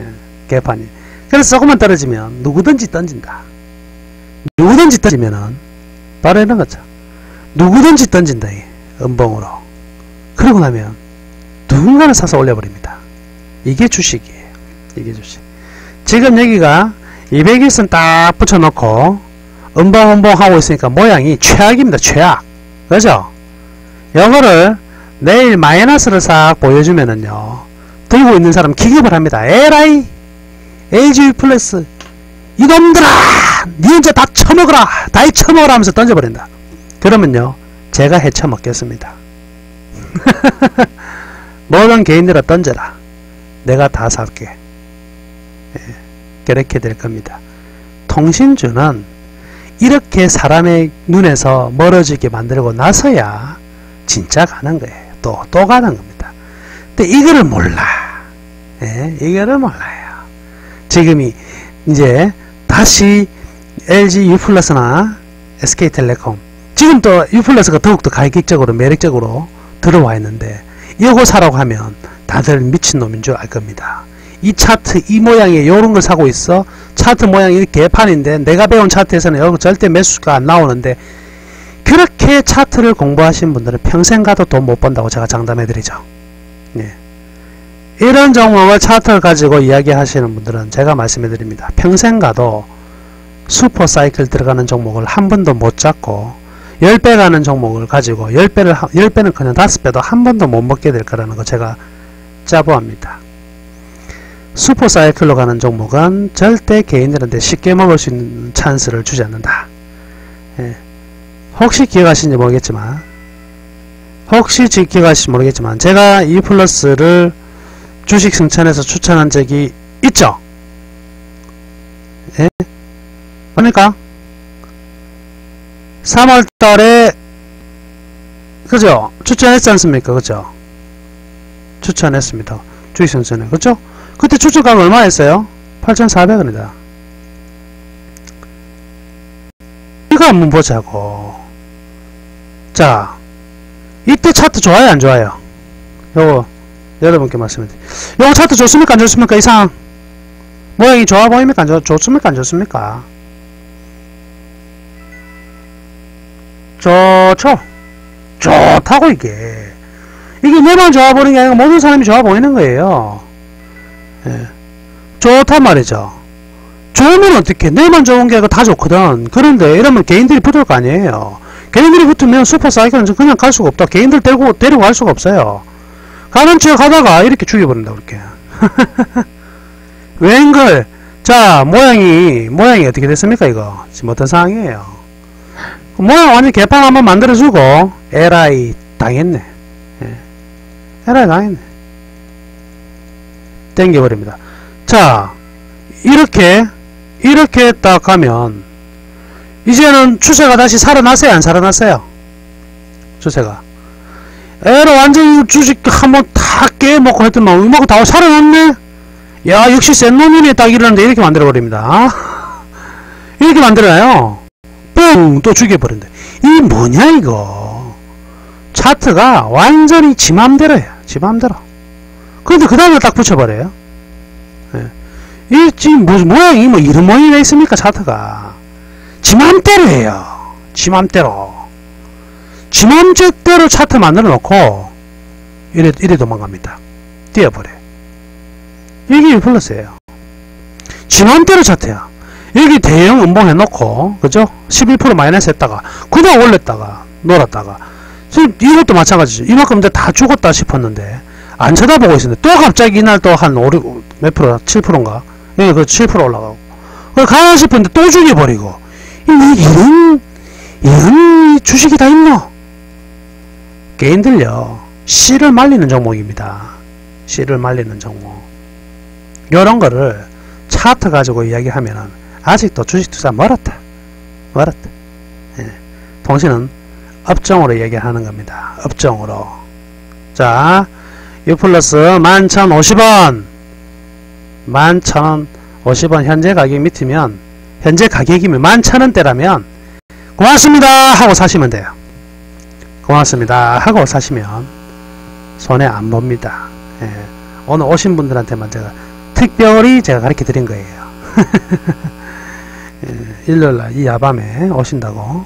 예, 개판이. 그래서 조금만 떨어지면 누구든지 던진다. 누구든지 던지면은 바로 이런 거죠. 누구든지 던진다. 음봉으로. 그러고 나면 누군가는 사서 올려버립니다. 이게 주식이에요. 이게 주식. 지금 여기가 200일선 딱 붙여놓고 음봉 하고 있으니까 모양이 최악입니다. 최악. 그죠? 요거를 내일 마이너스를 싹 보여주면은요 들고 있는 사람 기겁을 합니다. 에라이 LG U 플러스 이놈들아 니 혼자 다 처먹어라, 다 해쳐먹어라 하면서 던져버린다. 그러면요 제가 해쳐먹겠습니다. 모든 개인들아 던져라, 내가 다 살게. 예, 그렇게 될 겁니다. 통신주는 이렇게 사람의 눈에서 멀어지게 만들고 나서야 진짜 가는 거예요. 또 가는 겁니다. 근데 이거를 몰라. 예, 이거를 몰라요. 지금이 이제 다시 LG U 플러스나 SK텔레콤, 지금 또 U 플러스가 더욱더 가격적으로 매력적으로 들어와 있는데, 이거 사라고 하면 다들 미친놈인 줄 알 겁니다. 이 차트 이 모양의 요런 걸 사고 있어. 차트 모양이 이렇게 개판인데 내가 배운 차트에서는 여기 절대 매수가 안 나오는데, 그렇게 차트를 공부하신 분들은 평생 가도 돈 못 번다고 제가 장담해 드리죠. 예. 이런 종목을 차트를 가지고 이야기하시는 분들은 제가 말씀해 드립니다. 평생 가도 슈퍼사이클 들어가는 종목을 한 번도 못 잡고 10배 가는 종목을 가지고 10배는 그냥 5배도 한 번도 못 먹게 될 거라는 거 제가 자부합니다. 슈퍼사이클로 가는 종목은 절대 개인들한테 쉽게 먹을 수 있는 찬스를 주지 않는다. 예. 혹시 기억하시는지 모르겠지만 제가 E 플러스를 주식 승천에서 추천한 적이 있죠. 예? 그러니까 3월달에 그죠? 추천했지 않습니까? 그죠? 추천했습니다. 주식 승천에. 그죠? 그때 추천가가 얼마였어요? 8,400원이다. 이거 한번 보자고. 자, 이때 차트 좋아요 안 좋아요? 요거 여러분께 말씀드릴게요. 요거 차트 좋습니까 안 좋습니까? 이상 모양이 좋아 보입니까? 좋습니까 안 좋습니까? 좋죠. 좋다고. 이게 내만 좋아 보이는 게 아니라 모든 사람이 좋아 보이는 거예요. 예. 좋단 말이죠. 좋으면 어떡해. 내만 좋은 게 아니라 다 좋거든. 그런데 이러면 개인들이 붙을 거 아니에요. 개인들이 붙으면 슈퍼사이클은 그냥 갈 수가 없다. 개인들 데리고 갈 수가 없어요. 가는 척 하다가 이렇게 죽여버린다. 그렇게. 웬걸. 자, 모양이 어떻게 됐습니까 이거? 지금 어떤 상황이에요? 모양 완전 개판 한번 만들어주고 에라이 당했네. 예. 에라이 당했네. 땡겨버립니다. 자, 이렇게 딱 가면 이제는 추세가 다시 살아났어요 안 살아났어요? 추세가 에러 완전히 주식 한번 다 깨먹고 했더만 음악을 다 살아났네. 야 역시 센 놈이네 딱 이러는데 이렇게 만들어버립니다. 이렇게 만들어요. 뿡 또 죽여버린다. 이 뭐냐 이거. 차트가 완전히 지 맘대로야. 지 맘대로. 그런데 그 다음에 딱 붙여버려요. 예. 이 지금 모양이 뭐 이런 모양이 왜 있습니까 차트가. 지 맘대로 해요. 지 맘대로. 지 맘대로 차트 만들어 놓고 이래 도망갑니다. 뛰어버려. 이게 1플러스예요. 지 맘대로 차트야. 여기 대형 음봉 해놓고 그죠? 11% 마이너스 했다가 그냥 올렸다가 놀았다가 지금 이것도 마찬가지죠. 이만큼 이제 다 죽었다 싶었는데 안 쳐다보고 있었는데 또 갑자기 이날 또 한 5, 몇 프로? 7%인가? 예, 그 7% 올라가고 가야 싶은데 또 죽여버리고 이런 주식이 다 있노? 개인들요 씨를 말리는 종목입니다. 씨를 말리는 종목. 요런 거를 차트 가지고 이야기하면은 아직도 주식 투자 멀었다. 예. 통신은 업종으로 얘기하는 겁니다. 업종으로. 자, U 플러스 11,050원. 11,050원 현재 가격 밑이면, 현재 가격이면 11,000원대라면, 고맙습니다! 하고 사시면 돼요. 고맙습니다. 하고 사시면, 손해 안 봅니다. 예. 오늘 오신 분들한테만 제가, 특별히 제가 가르쳐 드린 거예요. 예, 일요일날 이 야밤에 오신다고.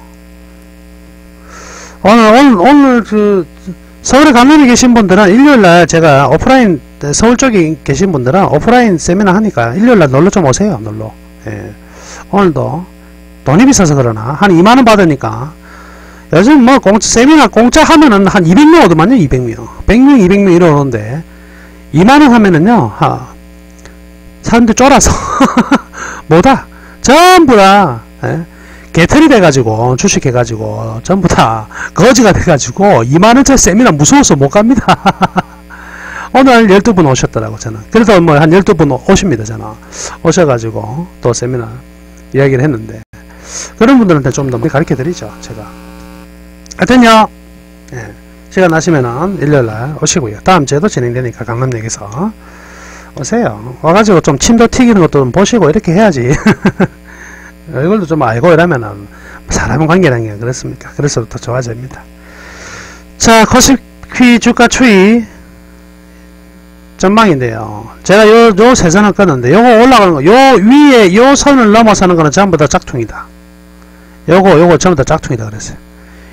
오늘 서울에 가면에 계신 분들은 일요일날 제가 오프라인 서울 쪽에 계신 분들은 오프라인 세미나 하니까 일요일날 놀러 좀 오세요. 놀러. 예. 오늘도 돈이 비싸서 그러나 한 2만원 받으니까 요즘 뭐 세미나 공짜 하면은 한 200명 오더만요. 200명 100명 200명 이러는데 2만원 하면은요 사람들 쫄아서 뭐다 전부 다 예? 개털이 돼가지고 주식해가지고 전부 다 거지가 돼가지고 2만원짜리 세미나 무서워서 못갑니다. 오늘 12분 오셨더라고 저는. 그래도 뭐 한 12분 오십니다 저는. 오셔가지고 또 세미나 이야기를 했는데 그런 분들한테 좀 더 가르쳐 드리죠 제가. 하여튼요 예, 시간 나시면은 일요일날 오시고요. 다음 주에도 진행되니까 강남역에서 오세요. 와가지고 좀 침도 튀기는 것도 좀 보시고 이렇게 해야지. 얼굴도 좀 알고 이러면은 사람 관계라는 게 그렇습니까? 그래서 더 좋아집니다. 자, 코스피 주가 추이 전망인데요. 제가 요 세선을 껐는데 요거 올라가는 거, 요 위에 요 선을 넘어서는 거는 전부 다 짝퉁이다. 요거 전부 다 짝퉁이다 그랬어요.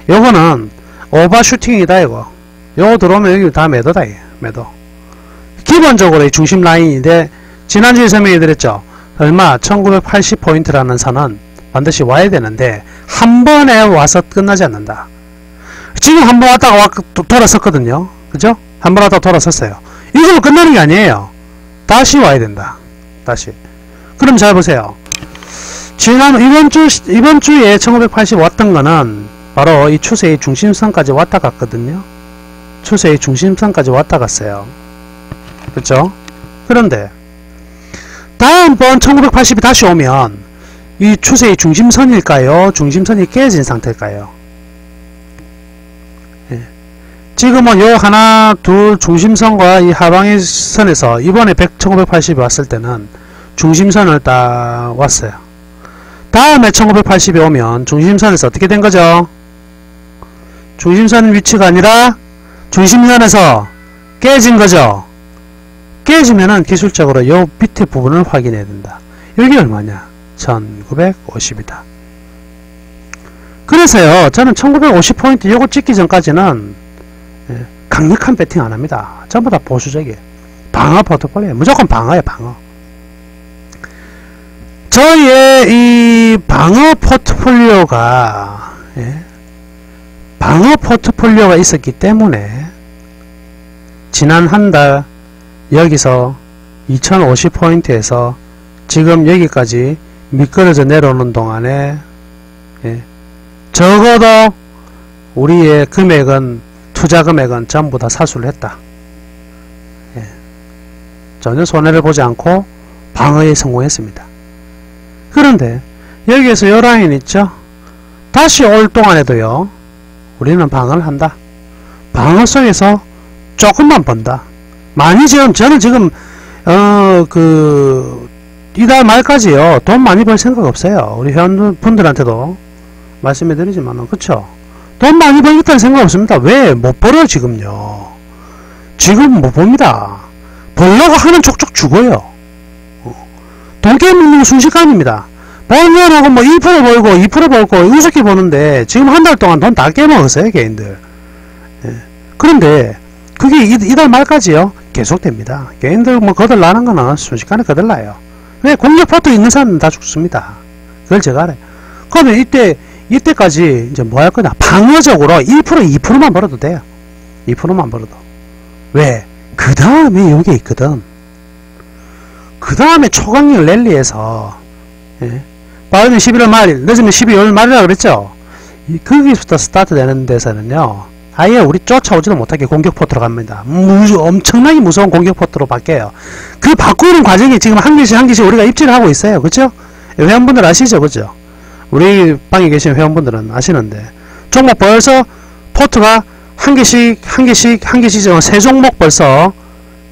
요거는 오버슈팅이다 이거. 요거 들어오면 여기 다 매도다 매도. 기본적으로 이 중심 라인인데 지난주에 설명해 드렸죠. 얼마 1980포인트라는 선은 반드시 와야 되는데 한 번에 와서 끝나지 않는다. 지금 한 번 왔다가 돌아섰거든요. 그죠? 한 번 왔다가 돌아섰어요. 이걸로 끝나는 게 아니에요. 다시 와야 된다. 다시. 그럼 잘 보세요. 이번 주에 1980 왔던 거는 바로 이 추세의 중심선까지 왔다 갔거든요. 추세의 중심선까지 왔다 갔어요. 그렇죠? 그런데 다음번 1980이 다시 오면 이 추세의 중심선일까요? 중심선이 깨진 상태일까요? 예. 지금은 요 하나 둘 중심선과 이 하방의 선에서 이번에 1980이 왔을 때는 중심선을 딱 왔어요. 다음에 1980이 오면 중심선에서 어떻게 된 거죠? 중심선 위치가 아니라 중심선에서 깨진 거죠. 깨지면은 기술적으로 요 밑에 부분을 확인해야 된다. 여기 얼마냐? 1950이다. 그래서요, 저는 1950포인트 요거 찍기 전까지는 강력한 배팅 안 합니다. 전부 다 보수적이에요. 방어 포트폴리오. 무조건 방어예요, 방어. 저희의 이 방어 포트폴리오가, 방어 포트폴리오가 있었기 때문에, 지난 한 달, 여기서 2050포인트에서 지금 여기까지 미끄러져 내려오는 동안에 적어도 우리의 금액은 투자 금액은 전부 다 사수를 했다. 전혀 손해를 보지 않고 방어에 성공했습니다. 그런데 여기에서 요 라인 있죠? 다시 올 동안에도요 우리는 방어를 한다. 방어 속에서 조금만 번다. 많이 저는 지금 이달 말까지요 돈 많이 벌 생각 없어요. 우리 회원분들한테도 말씀해 드리지만은, 그쵸? 돈 많이 벌겠다는 생각 없습니다. 왜? 못 벌어요 지금요. 지금 못 봅니다. 벌려고 하는 족족 죽어요. 돈 깨먹는 건 순식간입니다. 벌려고 뭐 1% 벌고 2% 벌고 우습게 버는데 지금 한 달 동안 돈 다 깨먹었어요 개인들. 예. 그런데 그게 이달 말까지요 계속됩니다. 개인들 뭐 거들나는 거는 순식간에 거들나요. 왜? 공격 포트 있는 사람은 다 죽습니다. 그걸 제가 알아요. 그러면 이때까지 이제 뭐 할 거냐? 방어적으로 1% 2%만 벌어도 돼요. 2%만 벌어도. 왜? 그 다음에 여기 있거든. 그 다음에 초강력 랠리에서, 예? 빠르면 11월 말, 늦으면 12월 말이라 그랬죠? 거기부터 스타트 되는 데서는요, 아예 우리 쫓아오지도 못하게 공격 포트로 갑니다. 엄청나게 무서운 공격 포트로 바뀌어요. 그 바꾸는 과정이 지금 한 개씩 우리가 입지를 하고 있어요. 그쵸? 회원분들 아시죠? 그죠? 우리 방에 계신 회원분들은 아시는데, 종목 벌써 포트가 한 개씩 세 종목 벌써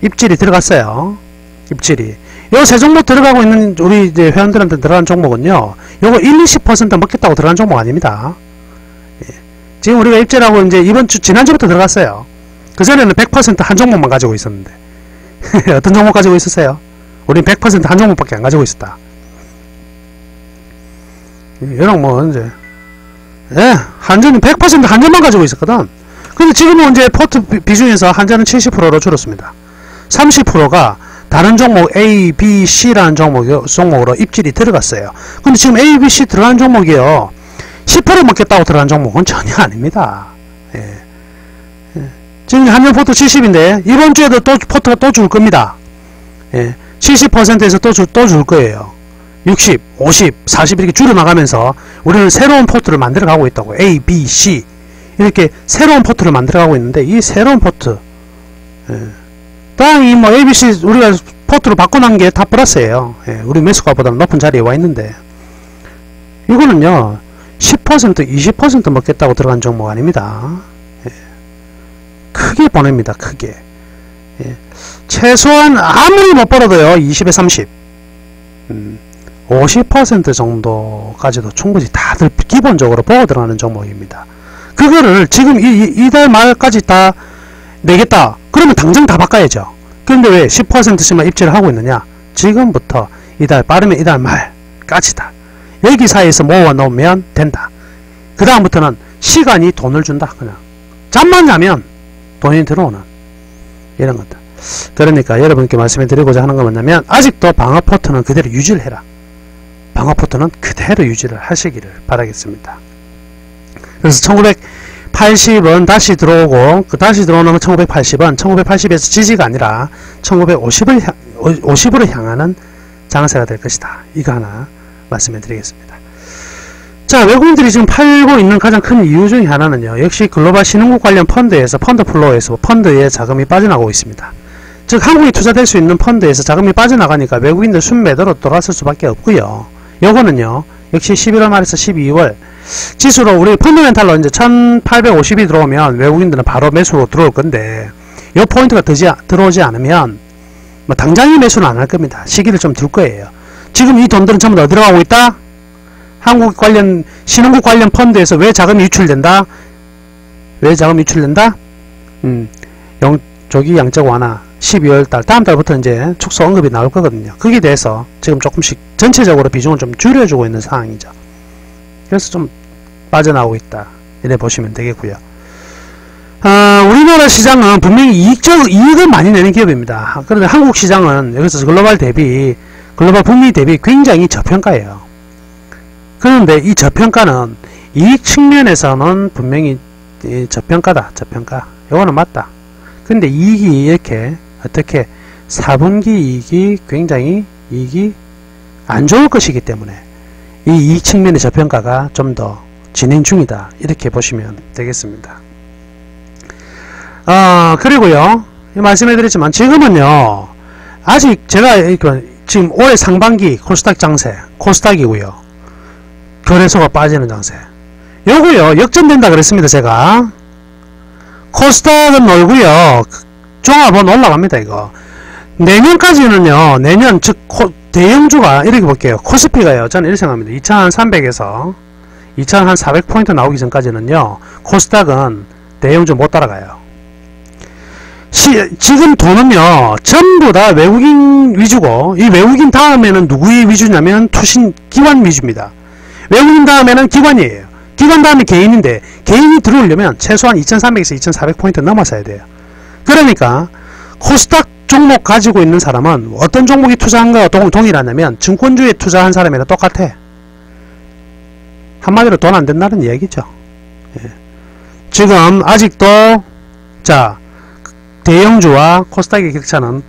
입질이 들어갔어요. 입질이. 요 세 종목 들어가고 있는 우리 이제 회원들한테 들어간 종목은요, 요거 1-20% 먹겠다고 들어간 종목 아닙니다. 예. 지금 우리가 입질하고 이제 지난주부터 들어갔어요. 그전에는 100% 한 종목만 가지고 있었는데. 어떤 종목 가지고 있었어요? 우린 100% 한 종목밖에 안 가지고 있었다. 얘랑 뭐, 이제, 예, 한전은 100% 한전만 가지고 있었거든. 근데 지금은 이제 포트 비중에서 한전은 70%로 줄었습니다. 30%가 다른 종목 A, B, C라는 종목으로 입질이 들어갔어요. 근데 지금 A, B, C 들어간 종목이요. 10% 먹겠다고 들어간 종목은 전혀 아닙니다. 예. 예. 지금 한전 포트 70인데, 이번 주에도 또 포트가 또 줄 겁니다. 예. 70%에서 또 줄 거예요. 60, 50, 40 이렇게 줄여나가면서 우리는 새로운 포트를 만들어가고 있다고. A, B, C 이렇게 새로운 포트를 만들어가고 있는데, 이 새로운 포트, 예. 다행히 뭐 A, B, C 우리가 포트로 바꿔놓은 게 다 플러스예요. 예. 우리 매수가보다는 높은 자리에 와 있는데, 이거는요 10%, 20% 먹겠다고 들어간 종목 아닙니다. 예. 크게 보냅니다. 크게. 예. 최소한 아무리 못 벌어도요 20에 30 50% 정도까지도 충분히 다들 기본적으로 보고 들어가는 종목입니다. 그거를 지금 이달 말까지 다 내겠다 그러면 당장 다 바꿔야죠. 그런데 왜 10%씩만 입지를 하고 있느냐? 지금부터 빠르면 이달 말까지다. 여기 사이에서 모아 놓으면 된다. 그 다음부터는 시간이 돈을 준다. 그냥 잠만 자면 돈이 들어오는 이런 것들. 그러니까 여러분께 말씀을 드리고자 하는 건 뭐냐면, 아직도 방어 포트는 그대로 유지를 해라. 방어 포트는 그대로 유지를 하시기를 바라겠습니다. 그래서 1980원 다시 들어오고, 그 다시 들어오는 건 1980원, 1980에서 지지가 아니라 1950으로 향하는 장세가 될 것이다. 이거 하나 말씀해 드리겠습니다. 자, 외국인들이 지금 팔고 있는 가장 큰 이유 중에 하나는요, 역시 글로벌 신흥국 관련 펀드에서 펀드 플로우에서 펀드에 자금이 빠져나가고 있습니다. 즉 한국이 투자될 수 있는 펀드에서 자금이 빠져나가니까 외국인들 순매도로 돌아설 수밖에 없고요. 요거는요 역시 11월 말에서 12월 지수로 우리 펀드멘탈로 이제 1850이 들어오면 외국인들은 바로 매수로 들어올 건데, 요 포인트가 들어오지 않으면 뭐 당장이 매수는 안 할 겁니다. 시기를 좀 둘 거예요. 지금 이 돈들은 전부 다 어디로 가고 있다? 한국 관련 신흥국 관련 펀드에서 왜 자금이 유출된다? 왜 자금이 유출된다? 저기 양적 완화 12월달 다음 달부터 이제 축소 언급이 나올 거거든요. 거기에 대해서 지금 조금씩 전체적으로 비중을 좀 줄여주고 있는 상황이죠. 그래서 좀 빠져나오고 있다. 이래 보시면 되겠고요. 우리나라 시장은 분명히 이익을 많이 내는 기업입니다. 그런데 한국 시장은 여기서 글로벌 북미 대비 굉장히 저평가예요. 그런데 이 저평가는 이익 측면에서는 분명히 저평가다. 저평가. 이거는 맞다. 근데 이익이 이렇게 어떻게 4분기 이익이 굉장히 이익이 안 좋을 것이기 때문에 이 이익 측면의 저평가가 좀 더 진행 중이다. 이렇게 보시면 되겠습니다. 그리고요 말씀해드렸지만 지금은요 아직 제가 지금 올해 상반기 코스닥 장세, 코스닥이고요 거래소가 빠지는 장세, 요거요 역전된다 그랬습니다. 제가 코스닥은 놀고요. 종합은 올라갑니다. 이거 내년까지는요. 내년 즉 대형주가 이렇게 볼게요. 코스피가요. 저는 이렇게 생각합니다. 2300에서 2400포인트 나오기 전까지는요. 코스닥은 대형주 못 따라가요. 지금 돈은요. 전부 다 외국인 위주고, 이 외국인 다음에는 누구의 위주냐면 투신 기관 위주입니다. 외국인 다음에는 기관이에요. 기관 다음에 개인인데, 개인이 들어오려면 최소한 2300에서 2400포인트 넘어서야 돼요. 그러니까 코스닥 종목 가지고 있는 사람은 어떤 종목이 투자한 거와 동일하냐면 증권주에 투자한 사람이랑 똑같아. 한마디로 돈 안 된다는 이야기죠. 예. 지금 아직도 자 대형주와 코스닥의 격차는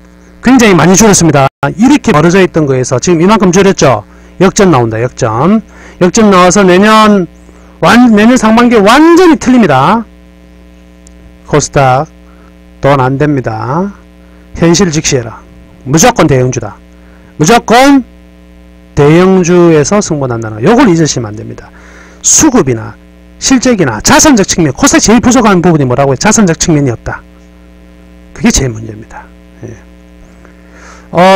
굉장히 많이 줄었습니다. 이렇게 벌어져 있던 거에서 지금 이만큼 줄였죠. 역전 나온다. 역전 나와서 내년 상반기에 완전히 틀립니다. 코스닥 돈 안 됩니다. 현실 직시해라. 무조건 대형주다. 무조건 대형주에서 승부난다는 거. 요걸 잊으시면 안 됩니다. 수급이나 실적이나 자산적 측면, 코스닥 제일 부족한 부분이 뭐라고요? 자산적 측면이 없다. 그게 제일 문제입니다. 예.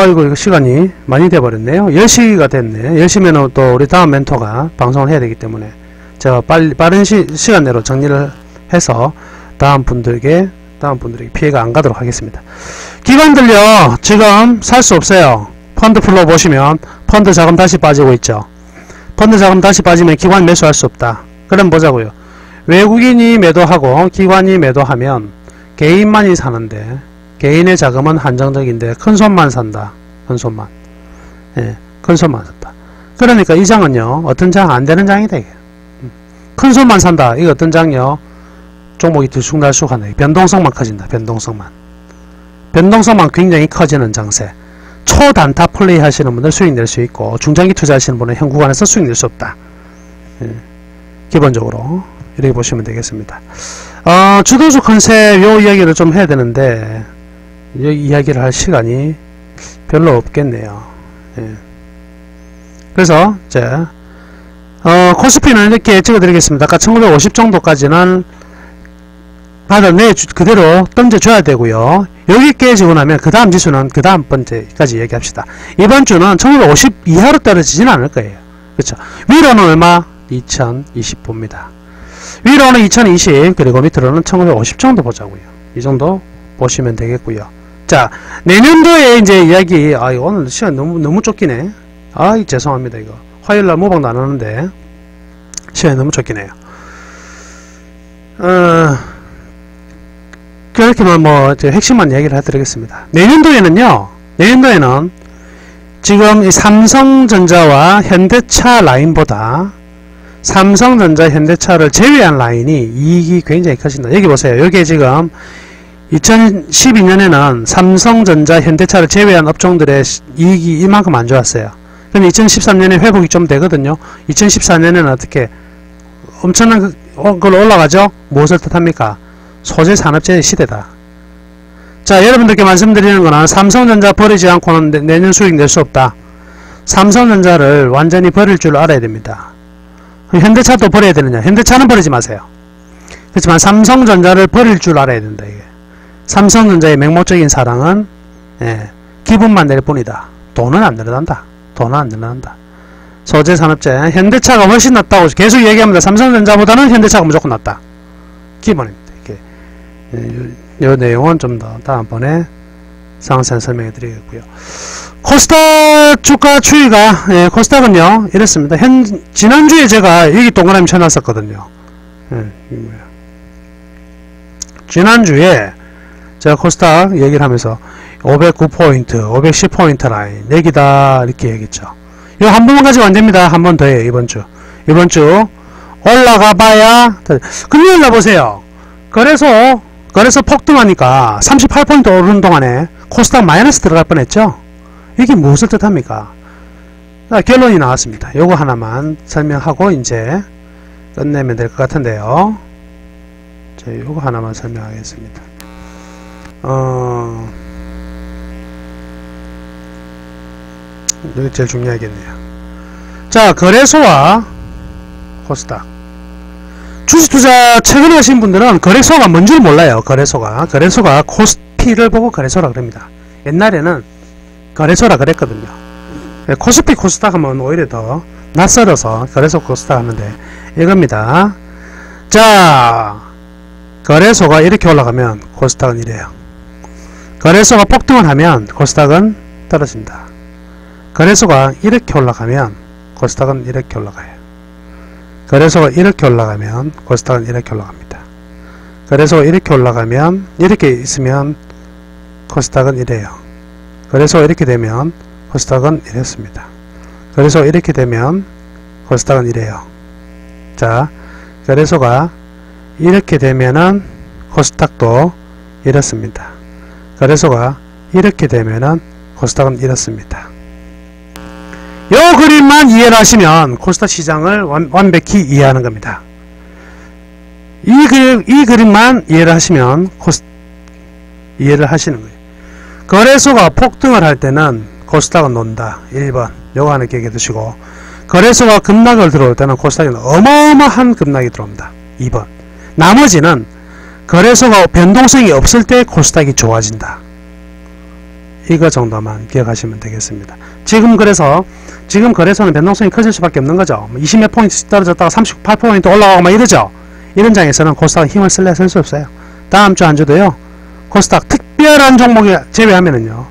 이거 시간이 많이 돼버렸네요. 10시가 됐네. 10시면 또 우리 다음 멘토가 방송을 해야 되기 때문에 제가 빠른 시간 내로 정리를 해서 다음 분들에게 피해가 안 가도록 하겠습니다. 기관들요, 지금 살 수 없어요. 펀드 플로우 보시면 펀드 자금 다시 빠지고 있죠. 펀드 자금 다시 빠지면 기관 매수할 수 없다. 그럼 보자고요. 외국인이 매도하고 기관이 매도하면 개인만이 사는데, 개인의 자금은 한정적인데 큰손만 산다. 큰손만. 예, 큰손만 산다. 그러니까 이 장은요, 어떤 장 안 되는 장이다. 이게. 큰손만 산다. 이거 어떤 장이요? 종목이 들쑥날쑥하네. 변동성만 커진다. 변동성만 굉장히 커지는 장세. 초단타 플레이 하시는 분들 수익 낼 수 있고, 중장기 투자하시는 분은 현 구간에서 수익 낼 수 없다. 예, 기본적으로 이렇게 보시면 되겠습니다. 주도주 컨셉 요 이야기를 좀 해야 되는데 이 이야기를 할 시간이 별로 없겠네요. 예. 그래서 이제 코스피는 이렇게 찍어드리겠습니다. 아까 1950 정도까지는 그대로 던져줘야 되고요. 여기 깨지고 나면 그 다음 지수는 그 다음 번째까지 얘기합시다. 이번 주는 1950 이하로 떨어지진 않을 거예요. 그렇죠? 위로는 얼마? 2020 봅니다. 위로는 2020, 그리고 밑으로는 1950 정도 보자고요. 이 정도 보시면 되겠고요. 자, 내년도에 이제 이야기, 오늘 시간 너무 쫓기네. 죄송합니다. 이거 화요일날 모방도 안 하는데 시간이 너무 쫓기네요. 그렇게만 핵심만 얘기를 해드리겠습니다. 내년도에는 지금 이 삼성전자와 현대차 라인보다 삼성전자, 현대차를 제외한 라인이 이익이 굉장히 커진다. 여기 보세요. 여기에 지금 2012년에는 삼성전자, 현대차를 제외한 업종들의 이익이 이만큼 안 좋았어요. 그럼 2013년에 회복이 좀 되거든요. 2014년에는 어떻게 엄청난 걸로 올라가죠? 무엇을 뜻합니까? 소재산업재의 시대다. 자, 여러분들께 말씀드리는 거는 삼성전자 버리지 않고는 내년 수익 낼 수 없다. 삼성전자를 완전히 버릴 줄 알아야 됩니다. 현대차도 버려야 되느냐? 현대차는 버리지 마세요. 그렇지만 삼성전자를 버릴 줄 알아야 된다. 이게. 삼성전자의 맹목적인 사랑은 기분만 낼 뿐이다. 돈은 안 늘어난다. 소재산업재, 현대차가 훨씬 낫다고 계속 얘기합니다. 삼성전자보다는 현대차가 무조건 낫다. 기본입니다. 이 내용은 좀 더 다음번에 상세히 설명해 드리겠고요. 코스닥 주가 추이가, 코스닥은요 이렇습니다. 지난주에 제가 여기 동그라미 쳐놨었거든요. 지난주에 제가 코스닥 얘기를 하면서 509포인트, 510포인트 라인 여기다 이렇게 얘기했죠. 이거 한 번만 가지고 안 됩니다. 한 번 더 해요. 이번 주 올라가 봐야. 금요일 날 보세요. 그래서 폭등하니까 38포인트 오르는 동안에 코스닥 마이너스 들어갈 뻔했죠. 이게 무엇을 뜻합니까? 결론이 나왔습니다. 요거 하나만 설명하고 이제 끝내면 될 것 같은데요. 자, 요거 하나만 설명하겠습니다. 여기 제일 중요하겠네요. 자, 거래소와 코스닥 주식투자 최근에 하신 분들은 거래소가 뭔지를 몰라요. 거래소가 코스피를 보고 거래소라 그럽니다. 옛날에는 거래소라 그랬거든요. 코스피 코스닥 하면 오히려 더 낯설어서 거래소 코스닥 하는데 이겁니다. 자, 거래소가 이렇게 올라가면 코스닥은 이래요. 거래소가 폭등을 하면 코스닥은 떨어진다. 거래소가 이렇게 올라가면 코스닥은 이렇게 올라가요. 거래소가 이렇게 올라가면 코스닥은 이렇게 올라갑니다. 거래소가 이렇게 올라가면 이렇게 있으면 코스닥은 이래요. 거래소가 이렇게 되면 코스닥은 이랬습니다. 거래소가 이렇게 되면 코스닥은 이래요. 자, 거래소가 이렇게 되면은 코스닥도 이렇습니다. 거래소가 이렇게 되면은 코스닥은 이렇습니다. 요 그림만 이해를 하시면 코스닥 시장을 완벽히 이해하는 겁니다. 이 그림만 이해를 하시면 이해를 하시는 거예요. 거래소가 폭등을 할 때는 코스닥은 논다. 1번 요거 하나 기억해 두시고, 거래소가 급락을 들어올 때는 코스닥에는 어마어마한 급락이 들어옵니다. 2번 나머지는 거래소가 변동성이 없을 때 코스닥이 좋아진다. 이거 정도만 기억하시면 되겠습니다. 지금 거래소는 변동성이 커질 수밖에 없는 거죠. 20몇 포인트 떨어졌다가 38포인트 올라가고 막 이러죠. 이런 장에서는 코스닥 힘을 쓸 수 없어요. 다음 주 한 주도요, 코스닥 특별한 종목이 제외하면은요,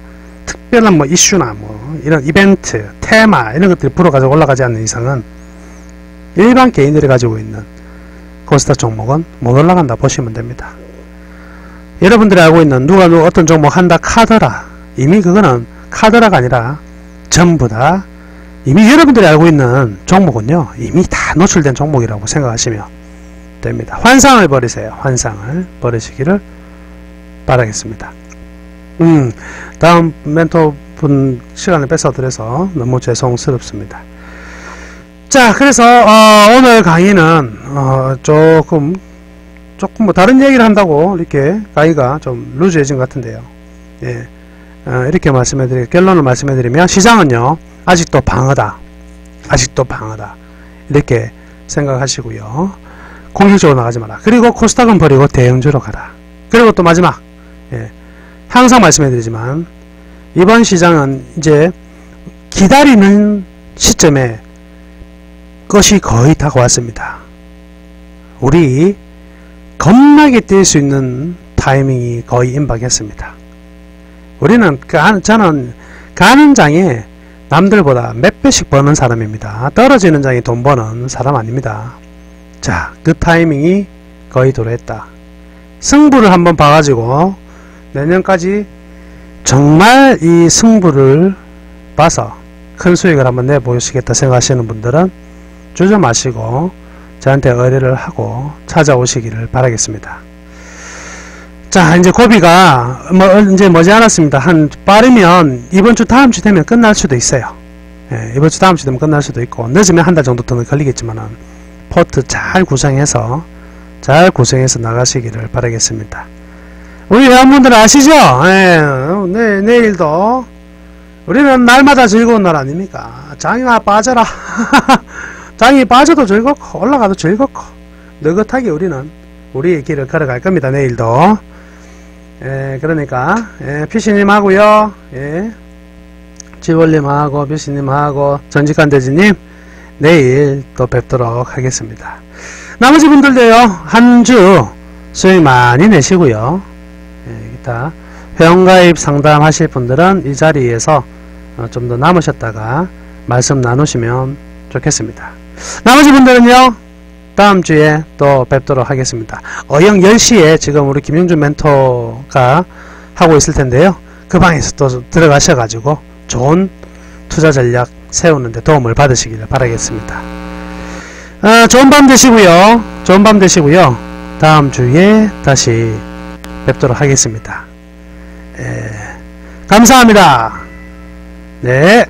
특별한 뭐 이슈나 뭐 이런 이벤트, 테마 이런 것들이 불어가지고 올라가지 않는 이상은 일반 개인들이 가지고 있는 코스닥 종목은 못 올라간다 보시면 됩니다. 여러분들이 알고 있는 누가 어떤 종목 한다 카더라, 이미 그거는 카더라가 아니라 전부 다 이미 여러분들이 알고 있는 종목은요, 이미 다 노출된 종목이라고 생각하시면 됩니다. 환상을 버리세요. 환상을 버리시기를 바라겠습니다. 다음 멘토분 시간을 뺏어드려서 너무 죄송스럽습니다. 자, 그래서 오늘 강의는 조금 뭐 다른 얘기를 한다고 이렇게 강의가 좀 루즈해진 것 같은데요. 예, 이렇게 결론을 말씀해드리면, 시장은요 아직도 방어다. 이렇게 생각하시고요. 공격적으로 나가지 마라. 그리고 코스닥은 버리고 대형주로 가라. 그리고 또 마지막, 예, 항상 말씀해드리지만 이번 시장은 이제 기다리는 시점에 것이 거의 다가왔습니다. 우리 겁나게 뛸 수 있는 타이밍이 거의 임박했습니다. 저는 가는 장에 남들보다 몇 배씩 버는 사람입니다. 떨어지는 장에 돈 버는 사람 아닙니다. 자, 그 타이밍이 거의 도래했다. 승부를 한번 봐가지고 내년까지 정말 이 승부를 봐서 큰 수익을 한번 내보시겠다 생각하시는 분들은 주저 마시고 저한테 의뢰를 하고 찾아오시기를 바라겠습니다. 자, 이제 고비가 이제 머지않았습니다. 빠르면 이번 주 다음 주 되면 끝날 수도 있어요. 예, 이번 주 다음 주 되면 끝날 수도 있고, 늦으면 한 달 정도 더 걸리겠지만은 포트 잘 구성해서 나가시기를 바라겠습니다. 우리 회원분들 아시죠? 예, 내일도 우리는 날마다 즐거운 날 아닙니까? 장이나 빠져라. 장이 빠져도 즐겁고 올라가도 즐겁고 느긋하게 우리는 우리의 길을 걸어갈 겁니다. 내일도. 예, 그러니까 피시님하고요, 지월님하고 피시님하고 전직관대지님 내일 또 뵙도록 하겠습니다. 나머지 분들도요, 한 주 수익 많이 내시고요. 기타 회원가입 상담하실 분들은 이 자리에서 좀 더 남으셨다가 말씀 나누시면 좋겠습니다. 나머지 분들은요, 다음 주에 또 뵙도록 하겠습니다. 어영 10시에 지금 우리 김용준 멘토가 하고 있을 텐데요. 그 방에서 또 들어가셔가지고 좋은 투자 전략 세우는데 도움을 받으시기를 바라겠습니다. 좋은 밤 되시고요. 다음 주에 다시 뵙도록 하겠습니다. 감사합니다. 네.